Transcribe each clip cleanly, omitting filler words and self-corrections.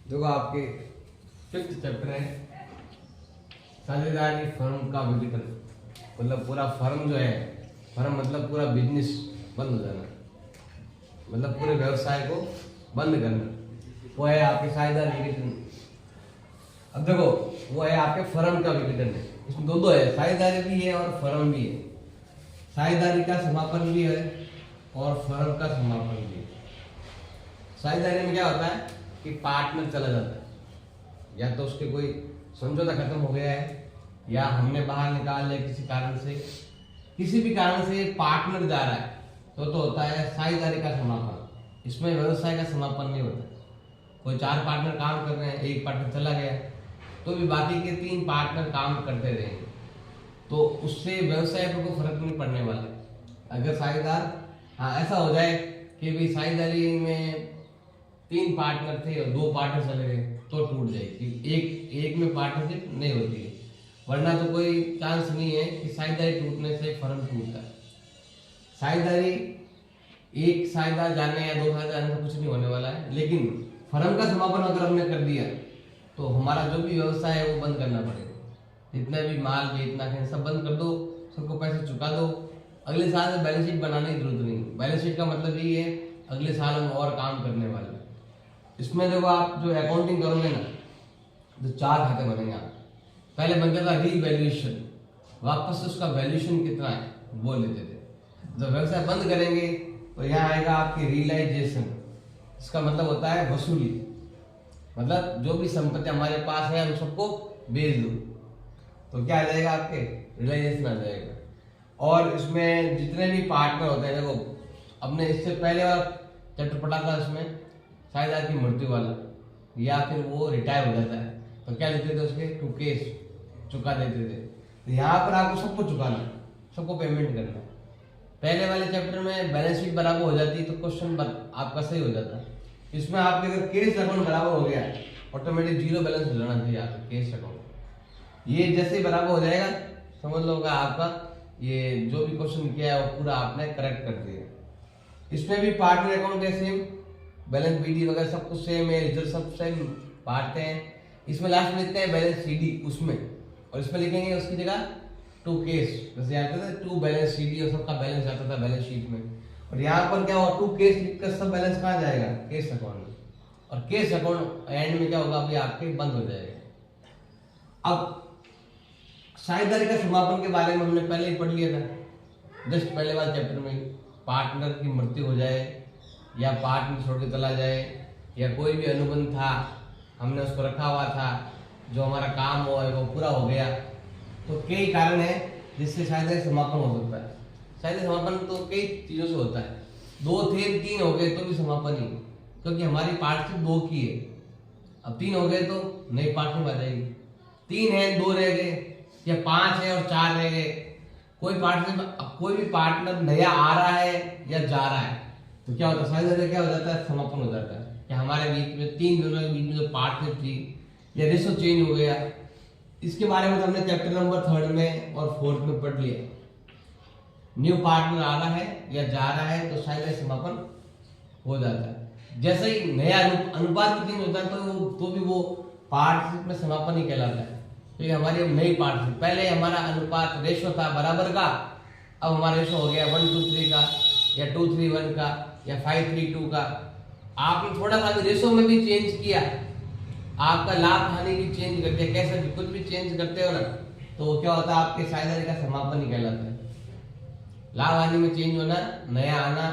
देखो आपके 5th chapter है साझेदारी फर्म का विघटन। मतलब पूरा फर्म जो है, फर्म मतलब पूरा बिजनेस बंद हो जाना, मतलब पूरे व्यवसाय को बंद करना, वो है आपके साझेदारी विघटन। अब देखो वो है आपके फर्म का विघटन है, इसमें दो है, साझेदारी भी है और फर्म भी है। साझेदारी का समापन भी है और फर्म का समापन भी है। साझेदारी में क्या होता है कि पार्टनर चला जाता है, या तो उसके कोई समझौता खत्म हो गया है, या हमने बाहर निकाल लिया किसी कारण से, किसी भी कारण से पार्टनर जा रहा है तो होता है साझेदारी का समापन। इसमें व्यवसाय का समापन नहीं होता। कोई 4 पार्टनर काम कर रहे हैं, एक पार्टनर चला गया तो भी बाकी के 3 पार्टनर काम करते रहेंगे, तो उससे व्यवसाय पर कोई फर्क नहीं पड़ने वाला। अगर साझेदार ऐसा हो जाए कि भाई साझेदारी में 3 पार्टनर थे और 2 पार्टनर चले गए तो टूट जाएगी, एक में पार्टनरशिप नहीं होती है, वरना तो कोई चांस नहीं है कि साझेदारी टूटने से फर्म टूटता है। साझेदारी एक साझेदार जाने या 2 साझेदार जाने से कुछ नहीं होने वाला है, लेकिन फर्म का समापन अगर हमने कर दिया तो हमारा जो भी व्यवसाय है वो बंद करना पड़ेगा। जितना भी माल बेचना है सब बंद कर दो, सबको पैसे चुका दो। अगले साल में बैलेंस शीट बनाने की जरूरत नहीं। बैलेंस शीट का मतलब ये है अगले साल हम और काम करने वाले हैं। इसमें देखो आप जो अकाउंटिंग करोगे ना, तो 4 खाते बनेंगे। आप पहले बनता था रीवैल्यूएशन, वापस उसका वैल्यूएशन कितना है वो लेते थे। जब व्यवसाय बंद करेंगे तो यहाँ आएगा आपकी रियलाइजेशन। इसका मतलब होता है वसूली, मतलब जो भी संपत्ति हमारे पास है हम सबको बेच दो, तो क्या आ जाएगा आपके रियलाइजेशन आ जाएगा। और इसमें जितने भी पार्टनर होते हैं, देखो अपने इससे पहले वाला चैप्टर पढ़ा था, इसमें साझेदार की मृत्यु वाला, या फिर वो रिटायर हो जाता है तो क्या लेते थे उसके 2 केस चुका देते थे। तो यहाँ पर आपको सबको चुकाना, सबको पेमेंट करना। पहले वाले चैप्टर में बैलेंस शीट बराबर हो जाती तो क्वेश्चन आपका सही हो जाता। इसमें आपके अगर केस अकाउंट बराबर हो गया ऑटोमेटिक 0 बैलेंस हो जाना चाहिए आपका केस अकाउंट। ये जैसे ही बराबर हो जाएगा समझ लो आपका ये जो भी क्वेश्चन किया है वो पूरा आपने करेक्ट कर दिया। इसमें भी पार्टनर अकाउंट है सेम, बैलेंस बीडी वगैरह सब कुछ सेम है, रिजल्ट सब सेम बांटते हैं। इसमें लास्ट में लिखते हैं बैलेंस सीडी उसमें, और इसमें लिखेंगे उसकी जगह 2 केस, जैसे आता था 2 बैलेंस सीडी और सबका बैलेंस आता था बैलेंस शीट में। और यहाँ पर क्या हुआ 2 केस लिखकर सब बैलेंस कहाँ जाएगा केस अकाउंट में, और केस अकाउंट एंड में क्या होगा अभी आपके बंद हो जाएगा। अब साझेदारी का समापन के बारे में हमने पहले ही पढ़ लिया था, जस्ट पहले वाले चैप्टर में। पार्टनर की मृत्यु हो जाए, या पार्टनर छोड़ के चला जाए, या कोई भी अनुबंध था हमने उसको रखा हुआ था, जो हमारा काम हो वो पूरा हो गया, तो कई कारण है जिससे साझेदारी समापन हो सकता है। साझेदारी समापन तो कई चीजों से होता है, 2 थे 3 हो गए तो भी समापन ही, क्योंकि हमारी पार्टनरशिप 2 की है। अब 3 हो गए तो नई पार्टनरशिप आ जाएगी। 3 है 2 रह गए, या 5 है और 4 रह गए। कोई भी पार्टनर नया आ रहा है या जा रहा है तो क्या होता है साझेदारी क्या हो जाता है समापन हो जाता है, कि हमारे बीच में 3 जनों के बीच में जो पार्टनर थी या रेशो चेंज हो गया। इसके बारे में तो हमने चैप्टर नंबर 3 में और 4th में पढ़ लिया। न्यू पार्टनर आ रहा है या जा रहा है तो साझेदारी समापन हो जाता है। जैसे ही नया अनुपात भी चेंज होता है तो भी वो पार्टनरशिप में समापन ही कहलाता है। तो ये हमारी नई पार्टनरशिप, पहले हमारा अनुपात रेशो था बराबर का, अब हमारा रेशो हो गया 1:3 का, या 2:1 का, या 5:2 का। आपने थोड़ा सा रेशो में भी चेंज किया, आपका लाभ हानि भी चेंज कर दिया, कैसे भी कुछ भी चेंज करते हो ना तो क्या होता है आपके साझेदारी का समापन ही कहलाता है। लाभ हानि में चेंज होना, नया आना,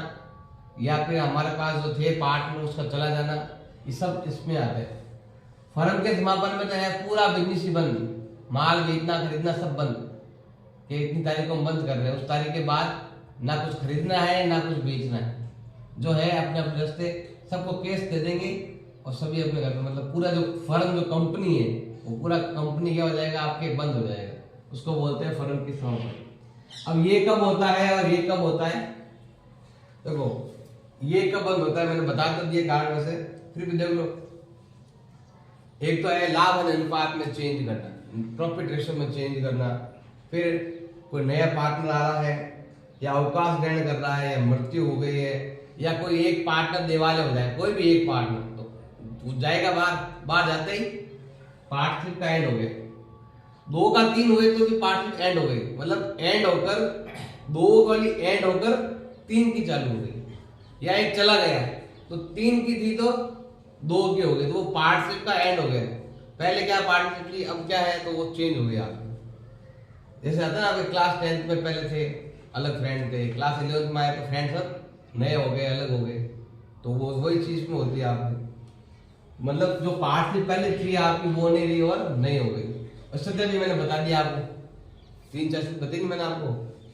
या फिर हमारे पास जो थे पार्टनर उसका चला जाना, ये सब इसमें आता है। फर्म के समापन में तो है पूरा बिजनेस ही बंद, माल बेचना खरीदना सब बंद, कि इतनी तारीख को हम बंद कर रहे हैं, उस तारीख के बाद ना कुछ खरीदना है ना कुछ बेचना है, जो है अपने अपने रास्ते सबको केस दे देंगे और सभी अपने घर में, मतलब पूरा जो फर्म जो कंपनी है वो पूरा कंपनी क्या हो जाएगा आपके बंद हो जाएगा। उसको बोलते हैं फर्म की समापन। अब ये कब होता है और ये कब होता है, देखो ये कब बंद होता है मैंने बता तो दिया कारण वैसे, फिर भी देख लो। एक तो है लाभ और अनुपात में चेंज करना, प्रॉफिट रेशो में चेंज करना, फिर कोई नया पार्टनर आ रहा है, या अवकाश ग्रहण कर रहा है, या मृत्यु हो गई है, या कोई एक पार्टनर दिवालिया हो जाए, कोई भी एक पार्टनर, तो वो जाएगा बाहर, बाहर जाते ही पार्टनरशिप का एंड हो गया। 2 का 3 हुए तो भी पार्टनरशिप एंड हो गई, मतलब एंड होकर 2 वाली एंड होकर 3 की चालू हो गई, या एक चला गया तो 3 की थी तो 2 की हो गई, तो वो पार्टनरशिप का एंड हो गया। पहले क्या पार्टनरशिप थी, अब क्या है, तो वो चेंज हो गया। जैसे आता है ना, आपके क्लास 10th में पहले थे अलग फ्रेंड थे, क्लास 11th में आए तो फ्रेंड सब नए हो गए, अलग हो गए, तो वो वही चीज में होती है आपकी, मतलब जो पार्टनरशिप पहले थी आपकी वो नहीं रही और नहीं हो गई। और सत्य भी मैंने बता दिया आपको, 3-4 चीज बताई मैंने आपको।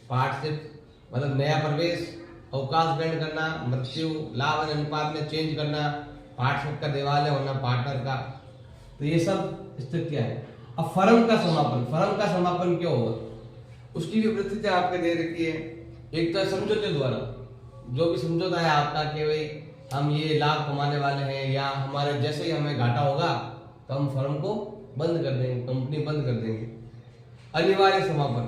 पार्टनरशिप मतलब नया प्रवेश, अवकाश ग्रहण करना, मृत्यु, लाभ अनुपात में चेंज करना, पार्टनरशिप का दिवालिया होना पार्टनर का, तो ये सब स्थितियां है। अब फर्म का समापन, फर्म का समापन क्यों होगा, उसकी भी परिस्थिति आपके दे रखी है। एक तो समझौते द्वारा, जो भी समझौता है आपका कि भाई हम ये लाभ कमाने वाले हैं, या हमारे जैसे ही हमें घाटा होगा तो हम फर्म को बंद कर देंगे, कंपनी बंद कर देंगे। अनिवार्य समापन,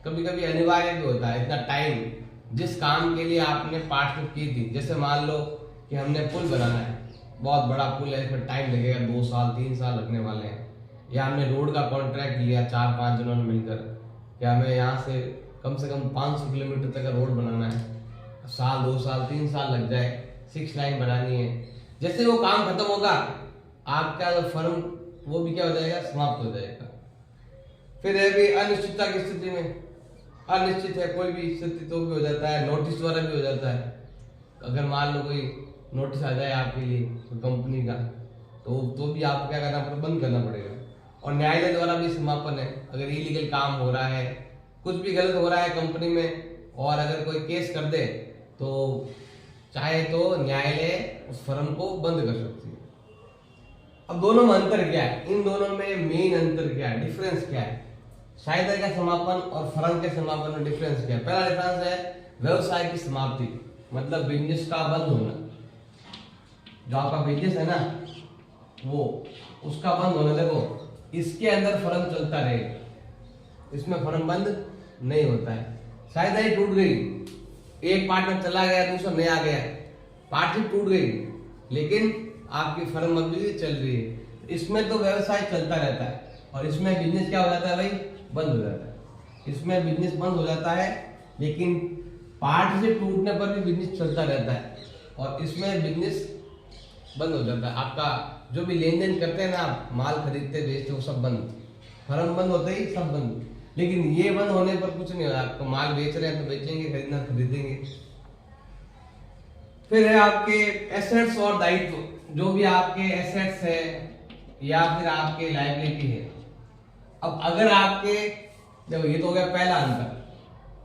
कभी कभी अनिवार्य भी होता है, इतना टाइम जिस काम के लिए आपने पार्टनरशिप की थी, जैसे मान लो कि हमने पुल बनाना है, बहुत बड़ा पुल है, इसमें टाइम लगेगा, 2 साल 3 साल लगने वाले हैं, या हमने रोड का कॉन्ट्रैक्ट लिया 4-5 जनों ने मिलकर कि हमें यहाँ से कम 500 किलोमीटर तक का रोड बनाना है, साल 2 साल 3 साल लग जाए, 6 लाइन बनानी है। जैसे वो काम खत्म होगा आपका जो फर्म, वो भी क्या हो जाएगा, समाप्त हो जाएगा। फिर है भी अनिश्चितता की स्थिति में, अनिश्चित है कोई भी स्थिति तो भी हो जाता है, नोटिस द्वारा भी हो जाता है। अगर मान लो कोई नोटिस आ जाए आपके लिए तो कंपनी का, तो भी आपको क्या करना पड़ेगा, बंद करना पड़ेगा। और न्यायालय द्वारा भी समापन है, अगर इलीगल काम हो रहा है, कुछ भी गलत हो रहा है कंपनी में, और अगर कोई केस कर दे तो चाहे तो न्यायालय उस फर्म को बंद कर सकती है। अब दोनों में अंतर क्या है, इन दोनों में मेन अंतर क्या है, डिफरेंस क्या है, साझेदारी का समापन और फर्म के समापन में डिफरेंस क्या है। पहला डिफरेंस है व्यवसाय की समाप्ति, मतलब बिजनेस का बंद होना। जो आपका बिजनेस है ना, वो उसका बंद होना, देखो इसके अंदर फर्म चलता रहेगा, इसमें फर्म बंद नहीं होता है। साझेदारी टूट गई, एक पार्टनर चला गया, दूसरा नया आ गया, पार्टनरशिप टूट गई, लेकिन आपकी फर्म अभी भी चल रही है। इसमें तो व्यवसाय चलता रहता है, और इसमें बिजनेस क्या हो जाता है भाई, बंद हो जाता है। इसमें बिजनेस बंद हो जाता है, लेकिन पार्टनरशिप टूटने पर भी बिजनेस चलता रहता है, और इसमें बिजनेस बंद हो जाता है। आपका जो भी लेन देन करते हैं ना, आप माल खरीदते बेचते वो सब बंद, फर्म बंद होते ही सब बंद। लेकिन ये बंद होने पर कुछ नहीं होगा, आपको माल बेच रहे हैं तो बेचेंगे, खरीदना खरीदेंगे। फिर है आपके एसेट्स और दायित्व, जो भी आपके एसेट्स है या फिर आपके लायबिलिटी है। अब अगर आपके, देखो ये तो हो गया पहला अंतर।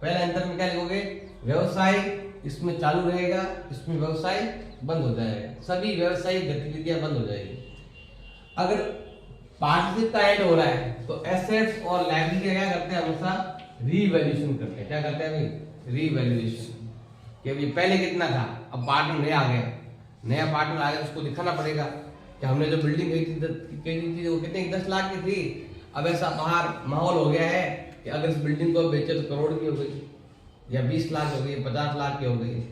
पहला अंतर में क्या लिखोगे, व्यवसाय इसमें चालू रहेगा, इसमें व्यवसाय बंद हो जाएगा, सभी व्यवसायिक गतिविधियां बंद हो जाएगी। अगर पार्टनरशिप का एंड हो रहा है तो एसेट्स और लायबिलिटी क्या करते हैं, हमेशा रीवैल्यूएशन करते हैं। क्या करते हैं भाई, रीवैल्यूएशन, कि अभी पहले कितना था, अब पार्टनर नया आ गया, नया पार्टनर आ गया, उसको दिखाना पड़ेगा कि हमने जो बिल्डिंग गई थी वो कितने 10 लाख की थी, अब ऐसा बाहर माहौल हो गया है कि अगर इस बिल्डिंग को बेचे तो करोड़ की हो गई, या 20 लाख हो गई, 50 लाख की हो गई,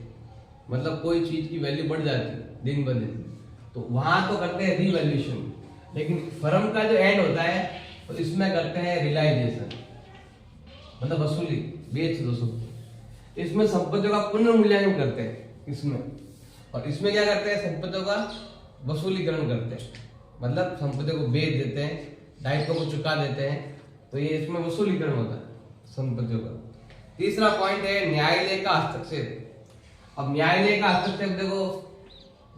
मतलब कोई चीज की वैल्यू बढ़ जाती है दिन ब दिन, तो वहां तो करते हैं रीवैल्यूएशन। लेकिन फर्म का जो एंड होता है तो इसमें करते हैं रियलाइजेशन, मतलब वसूली, बेच दो सब। इसमें संपत्तियों का पुनर्मूल्यांकन करते हैं इसमें, और इसमें क्या करते हैं, संपत्तियों का वसूलीकरण करते हैं, मतलब संपत्तियों को बेच देते हैं, दायित्वों को चुका देते हैं, तो ये इसमें वसूलीकरण होता है संपत्तियों का। तीसरा पॉइंट है न्यायालय का हस्तक्षेप। अब न्यायालय का हस्तक्षेप देखो,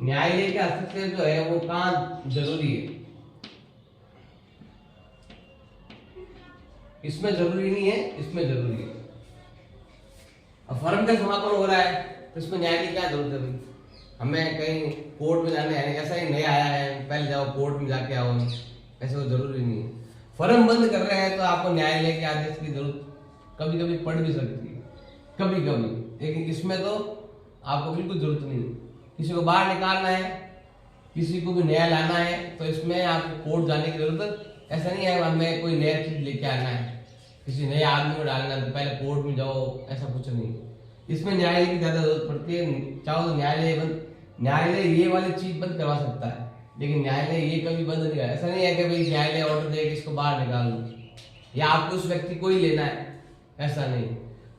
न्यायालय का हस्तक्षेप जो है वो कहाँ जरूरी है, इसमें जरूरी नहीं है, इसमें जरूरी है। अब फर्म का समापन हो रहा है तो इसमें न्याय की क्या जरूरत है भाई, हमें कहीं कोर्ट में जाने है, ऐसा ही नया आया है पहले जाओ कोर्ट में जाके आओ, ऐसे वो जरूरी नहीं है। फर्म बंद कर रहे हैं तो आपको न्यायालय के आदेश की जरूरत कभी कभी पड़ भी सकती है, कभी कभी, लेकिन इसमें तो आपको बिल्कुल जरूरत नहीं है। किसी को बाहर निकालना है, किसी को भी नया लाना है, तो इसमें आपको कोर्ट जाने की जरूरत ऐसा नहीं है, हमें कोई नया चीज लेके आना है, किसी नए आदमी को डालना है तो पहले कोर्ट में जाओ, ऐसा कुछ नहीं। इसमें न्यायालय की ज्यादा जरूरत पड़ती है। चाहो तो न्यायालय ये वाली चीज बंद करवा सकता है, लेकिन न्यायालय ये कभी बंद नहीं करा। ऐसा नहीं है कि भाई न्यायालय ऑर्डर दे कि इसको बाहर निकाल दो या आपको उस व्यक्ति को ही लेना है, ऐसा नहीं।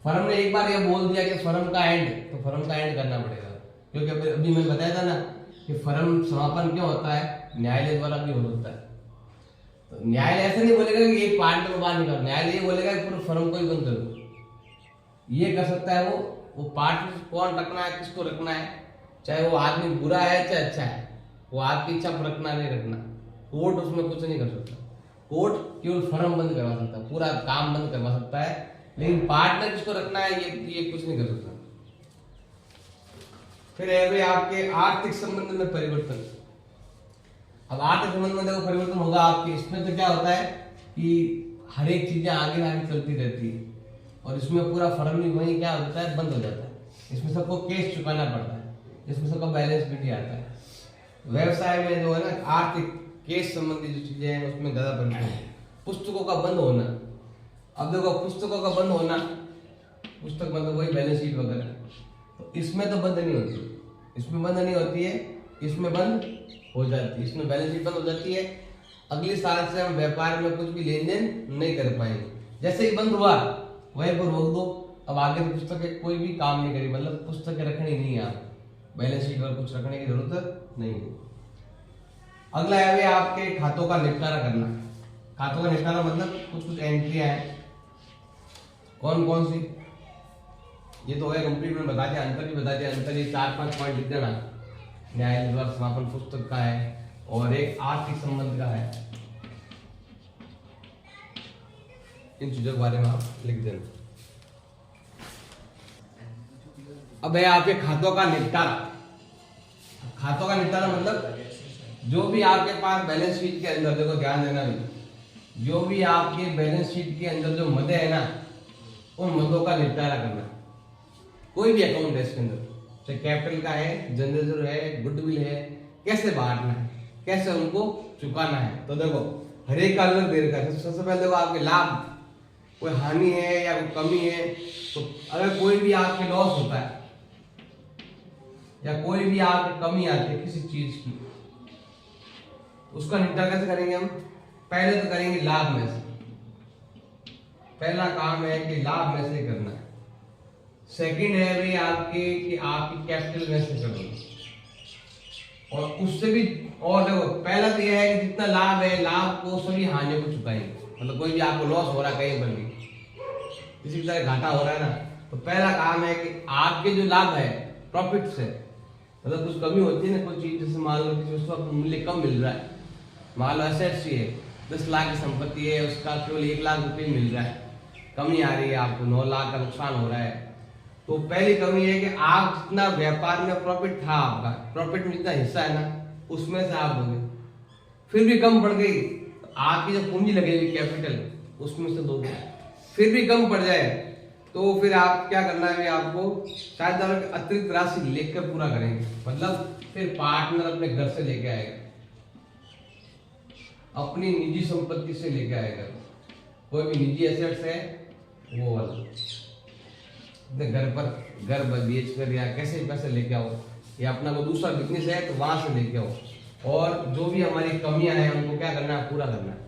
फर्म ने एक बार ये बोल दिया कि फर्म का एंड, तो फर्म का एंड करना पड़ेगा, क्योंकि अभी मैंने बताया था ना कि फर्म समापन क्यों होता है, न्यायालय द्वारा भी होता है। तो न्यायालय ऐसा नहीं बोलेगा कि एक पार्ट को बाहर निकालो, न्यायालय ये बोलेगा कि पूरे फर्म को ही बंद करो। ये कर सकता है वो पार्ट कौन रखना है, किसको रखना है, चाहे वो आदमी बुरा है चाहे अच्छा है, वो आपकी इच्छा पर रखना नहीं रखना, कोर्ट उसमें कुछ नहीं कर सकता। कोर्ट केवल फर्म बंद करवा सकता है, पूरा काम बंद करवा सकता है, लेकिन पार्टनर किसको रखना है ये कुछ नहीं कर सकता। फिर है भाई आपके आर्थिक संबंध में परिवर्तन। अब आर्थिक संबंध में देखो परिवर्तन होगा आपके, इसमें तो क्या होता है कि हर एक चीजें आगे आगे चलती रहती है और इसमें पूरा फर्म ही वही क्या होता है, बंद हो जाता है। इसमें सबको केस चुकाना पड़ता है, इसमें सबका बैलेंस भी नहीं आता है। व्यवसाय में जो है ना आर्थिक केस संबंधी जो चीजें हैं उसमें ज्यादा परिवर्तन। पुस्तकों का बंद होना, अब देखो पुस्तकों का बंद होना, पुस्तक मतलब वही बैलेंस शीट वगैरह, तो इसमें तो बंद नहीं होती, इसमें बंद नहीं होती है, इसमें बंद हो जाती है, इसमें बैलेंस शीट बंद हो जाती है। अगली साल से हम व्यापार में कुछ भी लेन देन नहीं कर पाएंगे, जैसे ही बंद हुआ वहीं पर रोक दो, अब आगे पुस्तकें कोई भी काम नहीं करेगी, मतलब पुस्तकें रखनी नहीं है, आप बैलेंस शीट पर कुछ रखने की जरूरत नहीं है। अगला है आपके खातों का निपटारा करना। खातों का निपटारा मतलब कुछ एंट्रियां हैं, कौन कौन सी, ये तो है कंप्लीट में बता दिया, अंतर भी बता दिया। अंतर ये 4-5 पॉइंट लिख देना, न्यायालय द्वारा समापन पुस्तक का है और एक आर्थिक संबंध का है, इन चीजों के बारे में आप लिख देना। अब है आपके खातों का निपटारा। खातों का निपटारा मतलब जो भी आपके पास बैलेंस शीट के अंदर, देखो ध्यान देना भी, जो भी आपके बैलेंस शीट के अंदर जो मदे है ना, उन मदों का निपटारा करना। कोई भी अकाउंट है इसके अंदर, चाहे कैपिटल का है, जनरल है, गुडविल है, कैसे बांटना है, कैसे उनको चुकाना है। तो देखो हर एक का अलग दे रखा है। सबसे पहले देखो आपके लाभ, कोई हानि है या कोई कमी है, तो अगर कोई भी आपके लॉस होता है या कोई भी आपकी कमी आती है किसी चीज की, उसका निपटारा कैसे करेंगे हम? पहले तो करेंगे लाभ में से, पहला काम है कि लाभ में से करना है। सेकंड है भाई आपके कि आपकी कैपिटल में से करो, और उससे भी, और देखो पहला तो यह है कि जितना लाभ है, लाभ को सभी हानियों को चुकाएंगे। मतलब कोई भी आपको लॉस हो रहा है कहीं पर भी, किसी तरह घाटा हो रहा है ना, तो पहला काम है कि आपके जो लाभ है प्रॉफिट से, मतलब कुछ कमी होती है ना कोई चीज, जैसे मान लो किसी वस्तु का मूल्य कम मिल रहा है, मान लो एसेट्स ही है, 10 लाख की संपत्ति है, उसका केवल 1 लाख रुपए मिल रहा है, कमी आ रही है, आपको 9 लाख का नुकसान हो रहा है। तो पहली कमी है कि आप जितना व्यापार में प्रॉफिट था, आपका प्रॉफिट में जितना हिस्सा है ना, उसमें से आप दोगे। फिर भी कम पड़ गई, तो आपकी जो पूंजी लगेगी कैपिटल, उसमें से दोगे। फिर भी कम पड़ जाए तो फिर आप क्या करना है, आपको शायद अतिरिक्त राशि लेकर पूरा करेंगे। मतलब फिर पार्टनर अपने घर से लेके आएगा, अपनी निजी संपत्ति से लेके आएगा, कोई भी निजी एसेट्स है वो वाला, घर पर घर बेच कर या कैसे पैसे लेके आओ, या अपना कोई दूसरा बिजनेस है तो वहां से लेके आओ, और जो भी हमारी कमियां हैं उनको क्या करना है, पूरा करना है।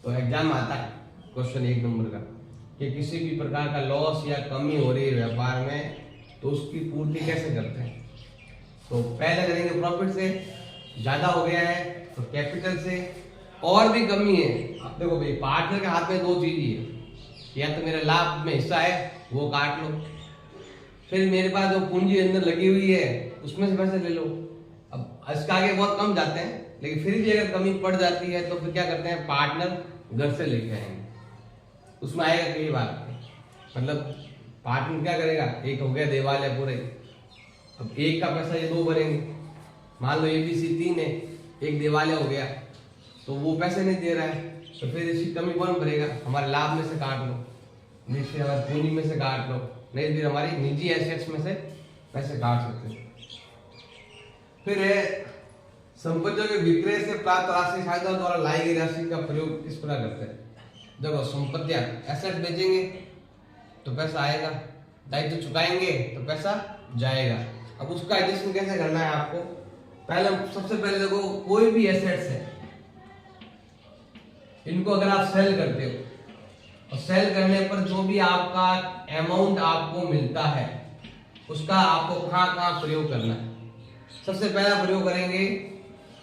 तो एग्जाम आता है क्वेश्चन 1 नंबर का कि किसी भी प्रकार का लॉस या कमी हो रही है व्यापार में, तो उसकी पूर्ति कैसे करते हैं। तो पहले करेंगे प्रॉफिट से, ज्यादा हो गया है तो कैपिटल से, और भी कमी है। अब देखो भाई पार्टनर के हाथ में 2 चीज ही है, या तो मेरे लाभ में हिस्सा है वो काट लो, फिर मेरे पास जो पूंजी अंदर लगी हुई है उसमें से पैसे ले लो। अब इसके आगे बहुत कम जाते हैं, लेकिन फिर भी अगर कमी पड़ जाती है तो फिर क्या करते हैं, पार्टनर घर से लेके आएंगे, उसमें आएगा कई बार। मतलब पार्टनर क्या करेगा, एक हो गया देवाल है पूरे, अब एक का पैसा ये 2 भरेंगे, मान लो ABC 3 है, एक देवालिया हो गया तो वो पैसे नहीं दे रहा है, तो फिर इसकी कमी कौन भरेगा, हमारे लाभ में से काट लो, नहीं फिर हमारी पूंजी में से काट लो, नहीं फिर हमारी निजी एसेट्स में से पैसे काट सकते हैं। फिर है संपत्तियों के विक्रय से प्राप्त राशि साझेदार द्वारा लाई गई राशि का प्रयोग इस प्रकार करते हैं। देखो संपत्तियां, एसेट बेचेंगे तो पैसा आएगा, दायित्व चुकाएंगे तो पैसा जाएगा। अब उसका एडजस्टमेंट कैसे करना है आपको, पहले सबसे पहले देखो, कोई भी एसेट्स है, इनको अगर आप सेल करते हो और सेल करने पर जो भी आपका अमाउंट आपको मिलता है उसका आपको कहाँ कहाँ प्रयोग करना है। सबसे पहला प्रयोग करेंगे,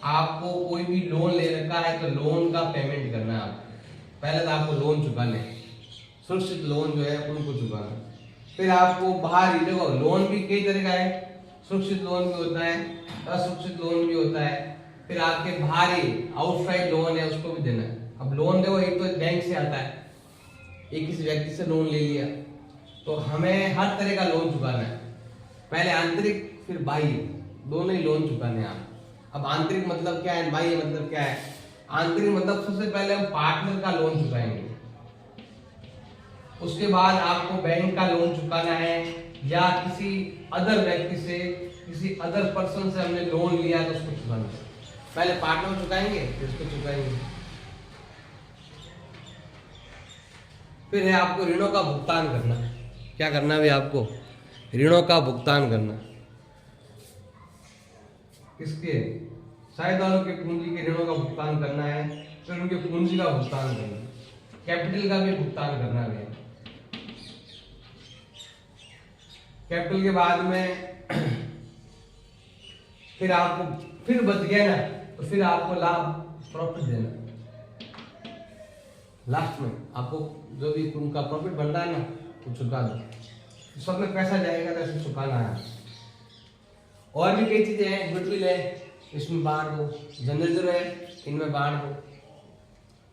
आपको कोई भी लोन ले रखा है तो लोन का पेमेंट करना है आपको। पहले तो आपको लोन चुकाने हैं, सुरक्षित लोन जो है उनको चुकाना। फिर आपको बाहर ही देखो, लोन भी कई तरह का है, सुरक्षित लोन भी होता है, असुरक्षित लोन भी होता है। फिर आपके बाहरी आउटसाइड लोन है, उसको भी देना है। अब लोन देखो, एक तो बैंक से आता है, एक किसी व्यक्ति से लोन ले लिया तो हमें हर तरह का लोन चुकाना है। पहले आंतरिक फिर बाह्य, दोनों ही लोन चुकाने हैं आप। अब आंतरिक मतलब क्या है, बाह्य मतलब क्या है। आंतरिक मतलब सबसे पहले हम पार्टनर का लोन चुकाएंगे, उसके बाद आपको बैंक का लोन चुकाना है, या किसी अदर व्यक्ति से, किसी अदर पर्सन से हमने लोन लिया तो उसको चुकाना है। पहले पार्टनर चुकाएंगे फिर उसको चुकाएंगे। फिर है आपको ऋणों का भुगतान करना। क्या करना है आपको, ऋणों का भुगतान करना। किसके, साझेदारों के पूंजी के ऋणों का भुगतान करना है। फिर उनके पूंजी का भुगतान करना, कैपिटल का भी भुगतान करना है। कैपिटल के बाद में फिर आपको फिर बच गया ना तो फिर आपको लाभ प्रॉफिट देना। लास्ट में आपको जो भी उनका प्रॉफिट बन रहा है ना वो चुका दो। सब में पैसा जाएगा तो ऐसे चुकाना है। और भी कई चीजें हैं, गुडविल है, इसमें बांट दो, जनरल है, इनमें बांट दो।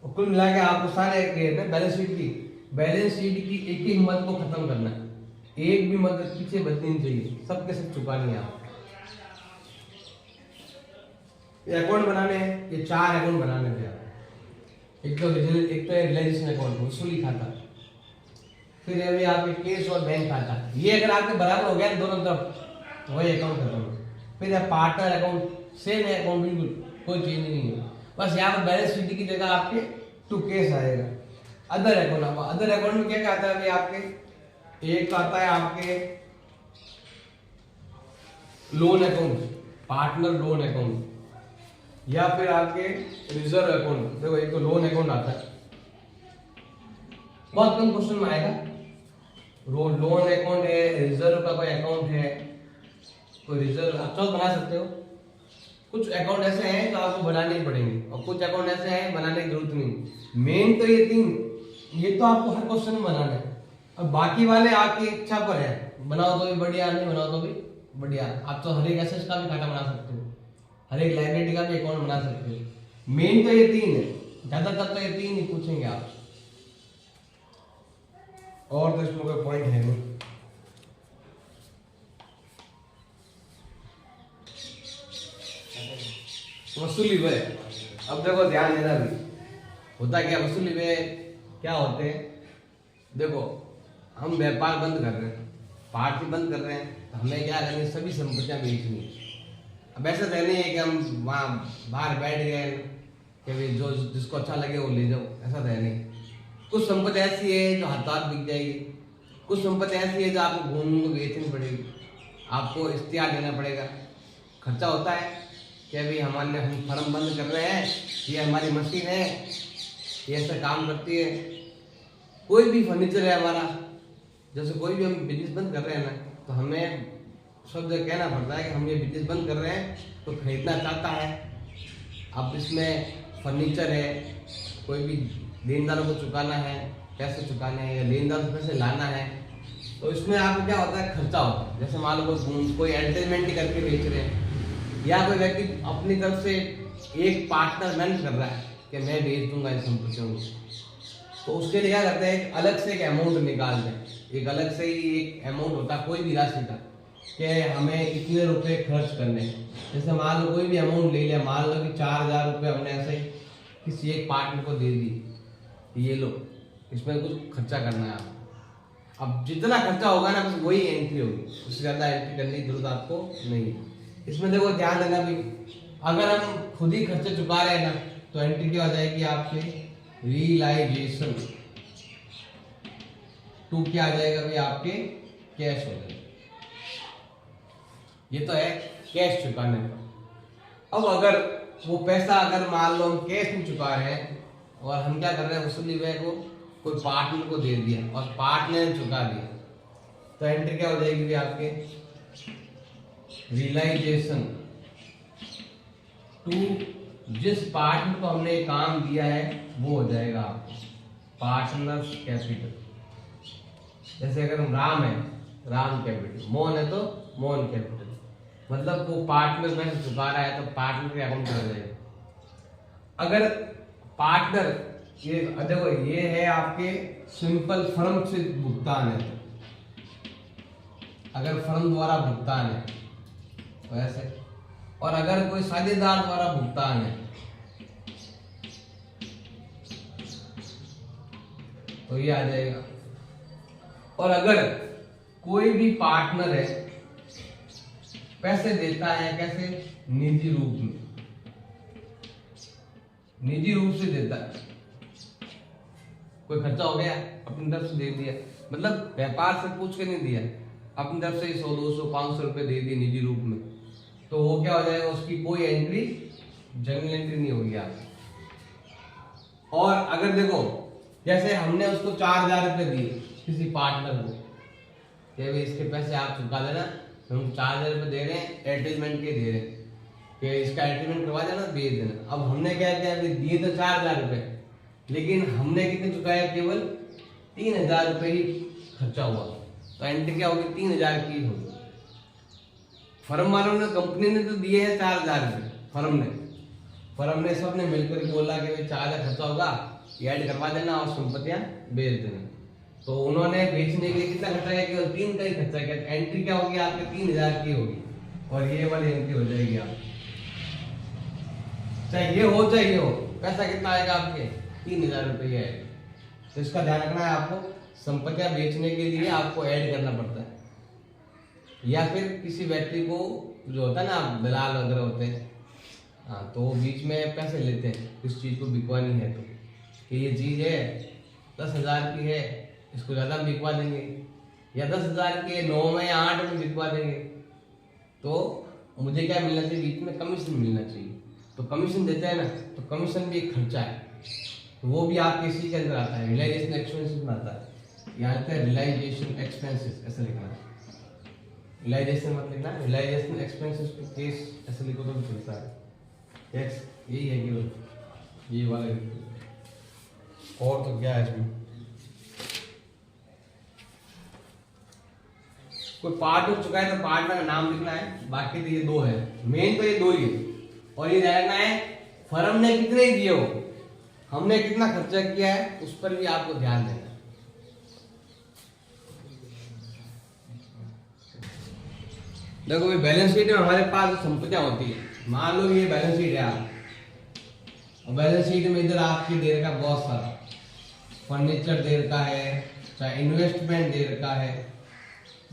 और कुल मिला के आपको सारे बैलेंस शीट की एक एक मद को खत्म करना है। एक भी मद पीछे बचनी नहीं चाहिए, सबके सब चुकानी है आप। अकाउंट बनाने हैं, ये 4 अकाउंट बनाने थे आप। एक तो रियलाइजेशन अकाउंट, वसूली खाता। फिर अभी आपके केस और बैंक खाता। ये अगर आपके बराबर हो गया दोनों तरफ तो वही अकाउंट खत्म। फिर है पार्टनर अकाउंट, सेम है अकाउंट, बिल्कुल कोई चेंज नहीं है। बस यहाँ पर बैलेंस शीट की जगह आपके 2 केस आएगा। अदर अकाउंट में क्या क्या आता है अभी आपके, एक आता है आपके loan account, partner loan account, या फिर आपके रिजर्व अकाउंट। देखो एक तो लोन अकाउंट आता है, बहुत कम क्वेश्चन में आएगा। लोन अकाउंट है, रिजर्व का कोई अकाउंट है, कोई रिजर्व आप तो बना सकते हो। कुछ अकाउंट ऐसे हैं जो आपको बनाने ही पड़ेंगे और कुछ अकाउंट ऐसे हैं बनाने की जरूरत नहीं। मेन तो ये 3, ये तो आपको हर क्वेश्चन में बनाना है। अब बाकी वाले आपकी इच्छा पर है, बनाओ तो भी बढ़िया, नहीं बनाओ तो भी बढ़िया। आप तो हर एक एसेट का भी खाता बना सकते हो, हर एक लाइब्रेरी का भी अकाउंट बना सकते हो। मेन तो ये 3 है, ज्यादातर तो ये 3 ही पूछेंगे आप। और तो इसमें कोई पॉइंट है नहीं। वसूली व्यय, अब देखो ध्यान देना भी होता क्या। वसूली व्यय क्या होते हैं, देखो हम व्यापार बंद कर रहे हैं, पार्टी बंद कर रहे हैं, तो हमें क्या करनी है, सभी संपत्तियां बेचनी है। अब ऐसा तो नहीं है कि हम वहाँ बाहर बैठ गए कि भाई जो जिसको अच्छा लगे वो ले जाओ, ऐसा तो है नहीं। कुछ संपत्ति ऐसी है जो हाथ बिक जाएगी, कुछ संपत्ति ऐसी है जो आपको घूम को बेचनी पड़ेगी, आपको इश्तिहार देना पड़ेगा, खर्चा होता है कि अभी हमारे हम फर्म बंद कर रहे हैं, ये हमारी मशीन है, ये ऐसा काम करती है। कोई भी फर्नीचर है हमारा, जैसे कोई भी हम बिजनेस बंद कर रहे हैं ना, तो हमें शब्द कहना पड़ता है कि हम ये बिजनेस बंद कर रहे हैं तो खरीदना चाहता है। अब इसमें फर्नीचर है, कोई भी लेनदारों को चुकाना है, पैसे चुकाने हैं या लेनदार से पैसे लाना है, तो इसमें आपको क्या होता है, खर्चा होता है। जैसे मान लो कोई एडवर्टाइजमेंट ही करके बेच रहे हैं, या कोई व्यक्ति अपनी तरफ से एक पार्टनर मैनेज कर रहा है कि मैं बेच दूंगा इस संपत्तियों को, तो उसके लिए क्या करते हैं, अलग से एक अमाउंट निकालते हैं। एक अलग से ही एक अमाउंट होता है कोई भी राशि का कि हमें इतने रुपए खर्च करने हैं। जैसे मान लो कोई भी अमाउंट ले लिया, मान लो कि 4000 रुपये हमने ऐसे ही किसी एक पार्टनर को दे दी, ये लो इसमें कुछ खर्चा करना है आपको। अब जितना खर्चा होगा ना बस वही एंट्री होगी, उससे ज़्यादा एंट्री करने की जरूरत आपको नहीं है। इसमें देखो ध्यान देना भी, अगर हम खुद ही खर्चे चुका रहे हैं ना तो एंट्री क्या हो जाएगी आपके, रियलाइजेशन। 2 क्या आ जाएगा भाई आपके, कैश हो जाएगा। ये तो है कैश चुकाने का। अब अगर वो पैसा अगर मान लो हम कैश में चुका रहे हैं और हम क्या कर रहे हैं, वसूली व्यय को कोई पार्टनर को दे दिया और पार्टनर ने चुका दिया, तो एंट्री क्या हो जाएगी आपके, रियलाइजेशन टू, जिस पार्टनर को हमने काम दिया है वो हो जाएगा आपको पार्टनर्स कैपिटल। जैसे अगर हम राम है, राम कैपिटल, मोहन है तो मोहन कैपिटल, मतलब वो पार्टनर में से चुका रहा है तो पार्टनर के अकाउंट में जाएगा। अगर पार्टनर ये देखो ये है आपके सिंपल फर्म से भुगतान है, अगर फर्म द्वारा भुगतान है वैसे, और अगर कोई साझेदार द्वारा भुगतान है तो ये आ जाएगा। और अगर कोई भी पार्टनर है पैसे देता है, कैसे, निजी रूप में, निजी रूप से देता है, कोई खर्चा हो गया अपनी तरफ से दे दिया, मतलब व्यापार से पूछ के नहीं दिया, अपनी तरफ से 100 200 500 रुपए दे दिए निजी रूप में, तो वो क्या हो जाएगा, उसकी कोई एंट्री, जनरल एंट्री नहीं होगी आप। और अगर देखो जैसे हमने उसको 4000 रुपए दिए किसी पार्टनर को कि भाई इसके पैसे आप चुका देना, हम 4000 रुपए दे रहे हैं, एडवर्टाइजमेंट के दे रहे हैं कि इसका एडवर्टाइजमेंट करवा देना, भेज देना। अब हमने क्या किया, दिए तो 4000 रुपए, लेकिन हमने कितने चुकाए, केवल 3000 रुपए ही खर्चा हुआ, तो एंट्री क्या होगी, 3000 की होगी। फर्म वालों ने, कंपनी ने तो दिए हैं 4000 रुपए, फर्म ने सबने मिलकर बोला कि भाई 4000 खर्चा होगा, ये ऐड करवा देना और संपत्तियां बेच देना। तो उन्होंने बेचने के लिए कितना खर्चा किया, केवल 3 का ही खर्चा किया, एंट्री क्या होगी आपके 3000 की होगी, और ये वाली एंट्री हो जाएगी आप, चाहे ये हो चाहे ये हो, पैसा कितना आएगा आपके 3000 रुपये है। तो इसका ध्यान रखना है आपको, संपत्तियां बेचने के लिए आपको ऐड करना पड़ता है, या फिर किसी व्यक्ति को जो होता है ना, दलाल वगैरह होते हैं, हाँ, तो वो बीच में पैसे लेते हैं इस चीज को बिकवानी है, तो कि ये चीज है 10,000 की है, इसको ज्यादा बिकवा देंगे, या 10,000 की 9 में या 8 में बिकवा देंगे, तो मुझे क्या मिलना चाहिए, बीच में कमीशन मिलना चाहिए। तो कमीशन देते हैं ना, तो कमीशन भी एक खर्चा है, तो वो भी आपके इसी के अंदर आता है, रियलाइजेशन एक्सपेंसेस में आता है। यहाँ पे रियलाइजेशन एक्सपेंसेस ऐसा लिखना है, रियलाइजेशन मत लिखना, रियलाइजेशन एक्सपेंसेस केस ऐसे लिखो तो भी चलता है। यस, यही है कि ये वाला, और तो क्या है इसमें, कोई पार्ट हो चुका है तो पार्टनर का नाम लिखना है, बाकी तो ये 2 है, मेन तो ये 2 ही है। और ये देखना है फर्म ने कितने दिए हो, हमने कितना खर्चा किया है, उस पर भी आपको ध्यान देना है। देखो भाई, बैलेंस शीट में हमारे पास संपत्तियां होती है, मान लो ये बैलेंस शीट है आप, और बैलेंस शीट में इधर आपकी दे रखा बहुत सारा फर्नीचर दे रखा है, चाहे इन्वेस्टमेंट दे रखा है,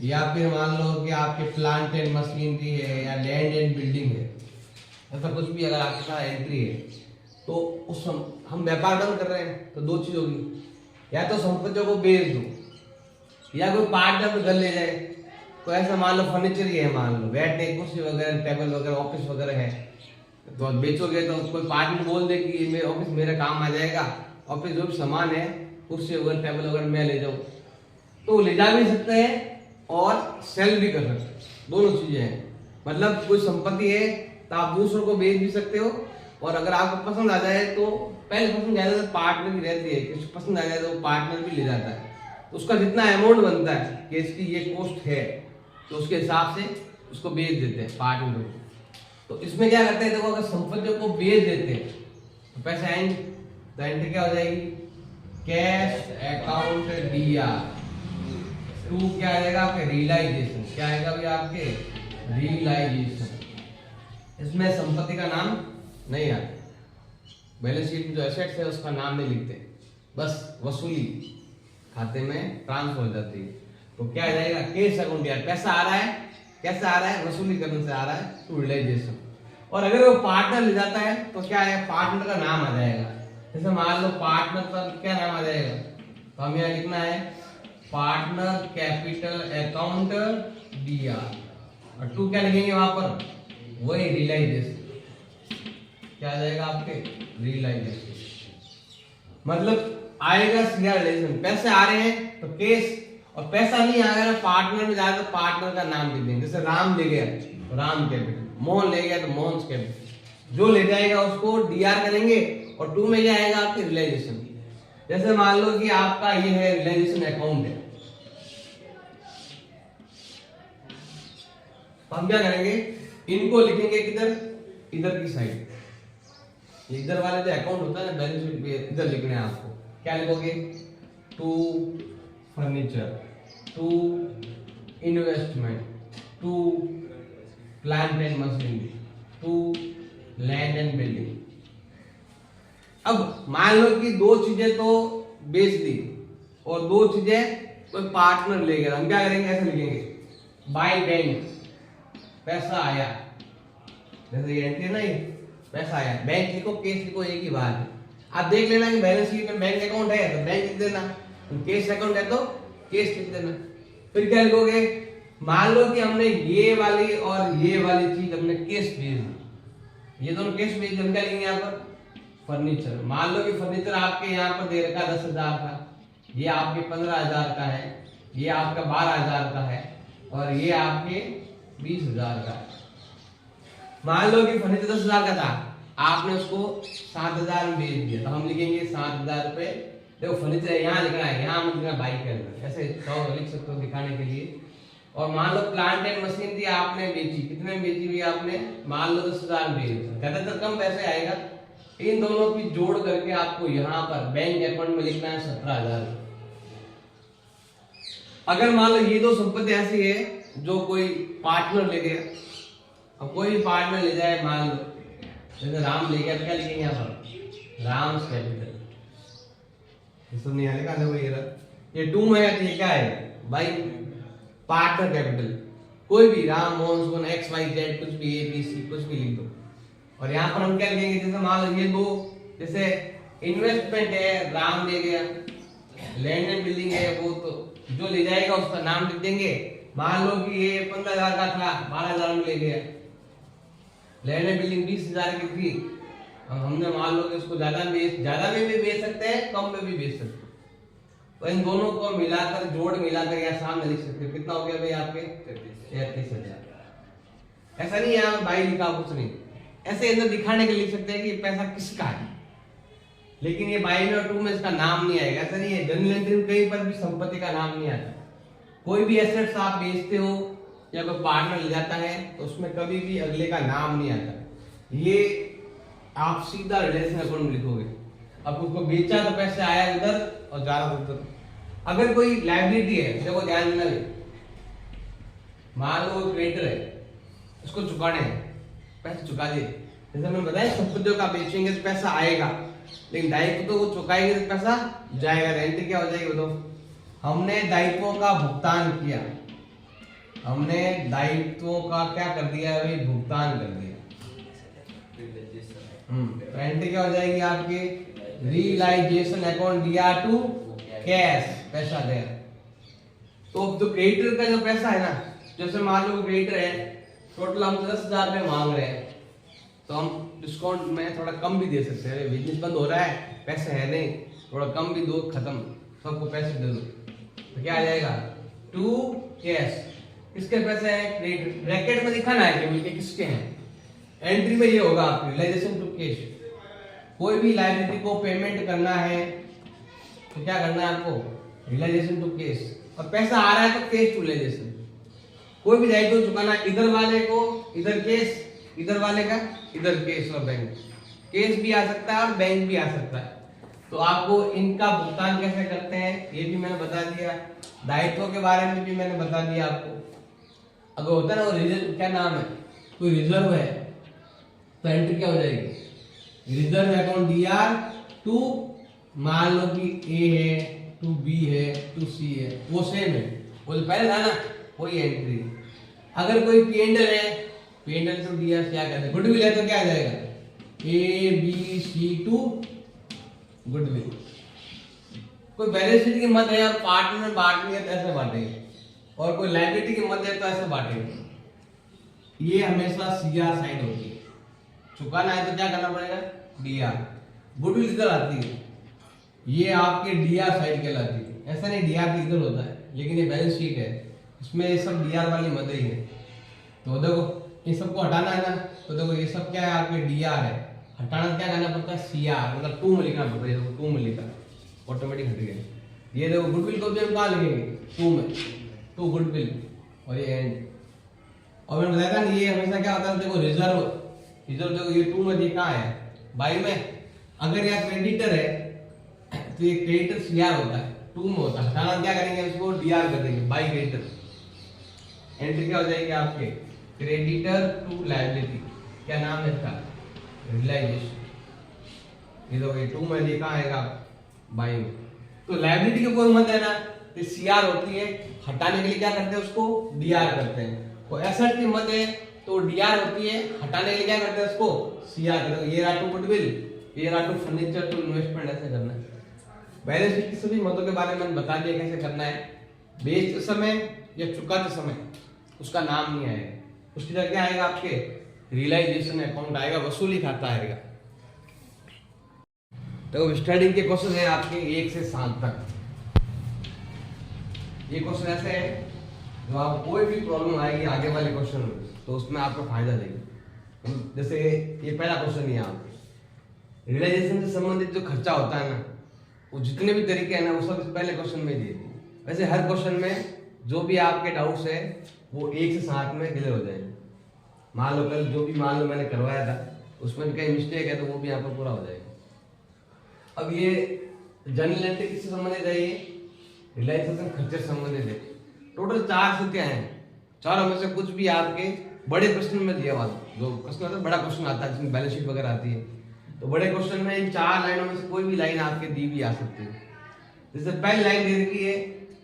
या फिर मान लो कि आपके प्लांट एंड मशीनरी है, या लैंड एंड बिल्डिंग है, ऐसा कुछ भी अगर आपके पास एंट्री है, तो उस हम व्यापार बंद कर रहे हैं, तो 2 चीज होगी, या तो संपत्तियों को बेच दो, या कोई पार्टनर को घर ले जाए। तो ऐसा मान लो फर्नीचर ही है, मान लो बैठने की कुर्सी वगैरह, टेबल वगैरह, ऑफिस वगैरह है, तो आप बेचोगे तो कोई पार्टनर बोल दे कि ये ऑफिस मेरा काम आ जाएगा, ऑफिस जो भी सामान है, कुर्सी वगैरह, टेबल वगैरह मैं ले जाऊँ, तो ले जा भी सकते हैं और सेल भी कर सकते हैं, दोनों चीजें हैं। मतलब कोई संपत्ति है तो आप दूसरों को बेच भी सकते हो, और अगर आपको पसंद आ जाए तो पहले पसंद आ जाए तो पार्टनर भी रहती है, किसी पसंद आ जाए तो पार्टनर भी ले जाता है, तो उसका जितना अमाउंट बनता है कि इसकी ये कॉस्ट है, तो उसके हिसाब से उसको बेच देते हैं पार्टनर को। तो इसमें क्या करते हैं, देखो अगर संपत्तियों को बेच देते हैं तो पैसा एंड, तो एंट्री क्या हो जाएगी, कैश अकाउंट DR, 2 क्या आ जाएगा आपके, रियलाइजेशन, क्या आएगा भाई आपके, रियलाइजेशन। इसमें संपत्ति का नाम नहीं आता, बैलेंस शीट में जो एसेट्स है उसका नाम नहीं लिखते, बस वसूली खाते में ट्रांसफर हो जाती है। तो क्या आ जाएगा, कैश अकाउंट DR, पैसा आ रहा है, कैसे आ रहा है, वसूली करने से आ रहा है, टू रियलाइजेशन। और अगर वो पार्टनर ले जाता है तो क्या है, पार्टनर का नाम आ जाएगा, जैसे मान लो पार्टनर का क्या नाम आ जाएगा, तो हम यहाँ लिखना है पार्टनर कैपिटल अकाउंट DR, और 2 क्या लिखेंगे वहां पर, वही रियलाइजेशन। क्या आ जाएगा आपके रियलाइजेशन। मतलब आएगा सीधा रिलेशन, पैसे आ रहे हैं तो केस, और पैसा नहीं आ रहा पार्टनर में जाएगा तो पार्टनर का नाम लिख देंगे। जैसे राम ले गया तो राम कैपिटल, मोहन ले गया तो मोहन कैपिटल, जो ले जाएगा उसको डीआर करेंगे और टू में जाएगा आपके रियलाइजेशन। जैसे मान लो कि आपका ये है रियलाइजेशन अकाउंट है, तो हम क्या करेंगे, इनको लिखेंगे किधर, इधर की साइड। इधर वाले जो अकाउंट होता है ना बैलेंस शीट पे, इधर लिखना है आपको। क्या लिखोगे, to furniture, to investment, to plant and machinery, to land and building. अब मान लो कि दो चीजें तो बेच दी और दो चीजें कोई पार्टनर ले गया, हम क्या करेंगे, ऐसे लिखेंगे, बाय बैंक, पैसा आया। जैसे ये एंट्री ना, ये पैसा आया, बैंक लिखो केस लिखो, एक ही बात है। आप देख लेना कि बैलेंस शीट में बैंक अकाउंट है तो बैंक लिख देना, केस अकाउंट है तो केस लिख देना। फिर क्या लिखोगे, मान लो कि हमने ये वाली और ये वाली चीज हमने केस भेज दी, ये दोनों केस भेज दी, हम क्या लिखेंगे यहाँ पर, फर्नीचर। मान लो कि फर्नीचर आपके यहाँ पर दे रखा 10,000 का, ये आपके 15,000 का है, ये आपका 12,000 का है और ये आपके 20,000 का। मान लो कि फर्नीचर 10,000 का था, आपने उसको 7,000 में बेच दिया, तो हम लिखेंगे 7,000 रुपए। देखो फर्नीचर यहाँ लिखना है, यहाँ मत लिखना बाइक के अंदर, ऐसे लिख सकते हो दिखाने के लिए। और मान लो प्लांट एंड मशीनरी आपने बेची, कितने में बेची हुई आपने, मान लो 10,000 में बेची, ज्यादातर कम पैसे आएगा। इन दोनों की जोड़ करके आपको यहाँ पर बैंक अकाउंट में लिखना है 17,000। अगर मान लो ये दो संपत्ति ऐसी है जो कोई पार्टनर ले गया, अब कोई भी पार्टनर ले जाए, मान लो जैसे राम ले गया, तो क्या लिखेंगे यहाँ पर, राम कैपिटल। इसको नहीं आने का, देखो ये टू में है तो ये क्या है भाई, पार्टनर कैपिटल। कोई भी राम मोहन सोन एक्स वाई जेड कुछ भी ए बी सी कुछ भी लिख दो। और यहाँ पर हम क्या लिखेंगे, जैसे मान लो ये दो, जैसे इन्वेस्टमेंट है राम ले गया, लैंड एंड बिल्डिंग है वो तो जो ले जाएगा उसका नाम लिख देंगे। मान लो कि ये 15,000 का था, 12,000 में ले गया, लैंड एंड बिल्डिंग 20,000 की थी, हमने मान लो कि उसको ज्यादा में भी बेच सकते हैं, कम में भी बेच सकते हैं। तो इन दोनों को मिलाकर जोड़ मिलाकर यहाँ सामने लिख सकते हो, कितना हो गया भाई आपके 33,000। ऐसा नहीं है भाई लिखा कुछ नहीं, ऐसे अंदर दिखाने के लिए लिख सकते हैं कि पैसा किसका है, लेकिन ये बाई में और टू में इसका नाम नहीं आएगा। ऐसा नहीं है, जनरल एंट्री में कहीं पर भी संपत्ति का नाम नहीं आता। कोई भी एसेट्स आप बेचते हो या कोई पार्टनर ले जाता है तो उसमें कभी भी अगले का नाम नहीं आता, ये आप सीधा रिलेशन अकाउंट में लिखोगे। अब उसको बेचा तो पैसे आया उधर और जा रहा उधर। अगर कोई लायबिलिटी है, देखो ध्यान देना, मान लो क्रेडिटर है, उसको चुकाने हैं, पैसे चुका दिए, जैसे मैं बताया संपत्तियों का बेचेंगे तो पैसा आएगा, लेकिन दायित्व तो वो चुकाएंगे तो पैसा जाएगा। रेंट क्या हो जाएगी बताओ, हमने दायित्वों का भुगतान किया, हमने दायित्वों का क्या कर दिया भाई, भुगतान कर दिया। रेंट क्या हो जाएगी आपकी, रियलाइजेशन अकाउंट दिया टू कैश, पैसा दे। तो जो क्रेडिटर का जो पैसा है ना, जैसे मान लो क्रेडिटर है, टोटल हम 10,000 रुपए मांग रहे हैं, तो हम डिस्काउंट में थोड़ा कम भी दे सकते हैं। बिजनेस बंद हो रहा है, पैसे है नहीं, थोड़ा कम भी दो, खत्म, सबको पैसे दे दो, तो क्या आ जाएगा, टू कैश। किसके पैसे हैं, क्रेडिट, ब्रैकेट में दिखाना है कि किसके हैं। एंट्री में ये होगा आपकी रियलाइजेशन टू कैश। कोई भी लायबिलिटी को पेमेंट करना है तो क्या करना है आपको, रियलाइजेशन टू कैश, और पैसा आ रहा है तो कैश टू रियलाइजेशन। कोई भी दायित्व चुकाना, इधर वाले को इधर केस, इधर वाले का इधर केस और बैंक, केस भी आ सकता है और बैंक भी आ सकता है। तो आपको इनका भुगतान कैसे करते हैं ये भी मैंने बता दिया, दायित्वों के बारे में भी मैंने बता दिया आपको। अगर होता है ना वो रिजर्व, क्या नाम है, कोई रिजर्व है तो एंट्री क्या हो जाएगी, रिजर्व अकाउंट डीआर टू, मान लो कि ए है, टू बी है, टू सी है, वो सेम है, वो जो पहले था ना वही एंट्री। अगर कोई पीएनएल है, पीएनएल टू डीआर क्या कहते हैं, गुडविल है तो क्या आ जाएगा, A B C to goodwill. कोई बैलेंस शीट की मत है और पार्ट में बांटेंगे तो ऐसे बांटेंगे, और कोई लायबिलिटी की मत है तो ऐसे बांटेंगे। ये हमेशा सीआर साइड होती है, चुकाना है तो क्या करना पड़ेगा, डीआर। गुडविल इधर आती है, ये आपके डीआर साइड कहलाती है। ऐसा नहीं डीआर भी इधर होता है, लेकिन ये बैलेंस शीट है, इसमें ये सब डीआर वाली मद ही है। तो देखो ये सबको हटाना है ना, तो देखो ये सब क्या है आपके डीआर है, हटाना क्या करना पड़ता है, सीआर, मतलब 2 में लिखना पड़ता है। देखो 2 में लिखा, ऑटोमेटिक हट गया। ये देखो गुडविल को भी हम कहाँ लिखेंगे, 2 में, 2 गुडविल और ये एंड। और मैंने बताया था ये हमेशा क्या होता है, देखो रिजर्व, रिजर्व देखो ये 2 में ये कहाँ है, बाई में। अगर यह क्रेडिटर है तो ये क्रेडिटर सीआर होता है, 2 में होता है। हटाना क्या करेंगे, इसको डीआर कर देंगे, बाई क्रेडिटर। एंट्री क्या हो जाएगी आपके, क्रेडिटर टू लायबिलिटी, क्या नाम है इसका, रियलाइजेशन। ये देखो ये 2 में लिखा आएगा बाई में। तो लायबिलिटी के कोई मत है ना, तो सीआर होती है, हटाने के लिए क्या करते हैं, उसको डीआर करते हैं। तो एसेट की मत है तो डीआर होती है, हटाने के लिए क्या करते हैं, उसको सीआर करते हैं। ये रहा टू गुडविल, ये रहा टू फर्नीचर टू इन्वेस्टमेंट, ऐसे करना है। बैलेंस शीट की सभी मतों के बारे में मैंने बता दिया कैसे करना है। बेचते समय या चुकाते समय उसका नाम नहीं आएगा, उसकी जगह क्या आएगा, आपके रियलाइजेशन अकाउंट आएगा, वसूली खाता आएगा। तो स्टार्टिंग के क्वेश्चन है आपके 1 से 7 तक। ये क्वेश्चन ऐसे है जो आप कोई भी प्रॉब्लम आएगी आगे वाले क्वेश्चन में तो उसमें आपको फायदा देगी। जैसे ये पहला क्वेश्चन है, आप रियलाइजेशन से संबंधित जो खर्चा होता है ना, वो जितने भी तरीके हैं ना, वो सब पहले क्वेश्चन में दिए थे। वैसे हर क्वेश्चन में जो भी आपके डाउट्स है वो 1 से 7 में क्लियर हो जाएंगे। मान लो कल जो भी मान लो मैंने करवाया था उसमें कहीं मिस्टेक है तो वो भी यहाँ पर पूरा हो जाएगा। अब ये जनरल एंट्री किससे संबंधित है, ये रियलाइजेशन खर्चे से संबंधित है। टोटल 4 स्थितियां हैं, चारों में से कुछ भी आपके बड़े प्रश्न में दिया हुआ, जो प्रश्न आता है बड़ा क्वेश्चन आता है जिसमें बैलेंस शीट वगैरह आती है, तो बड़े क्वेश्चन में इन 4 लाइनों में से कोई भी लाइन आपके दी भी आ सकती है। जैसे पहली लाइन दे रखी है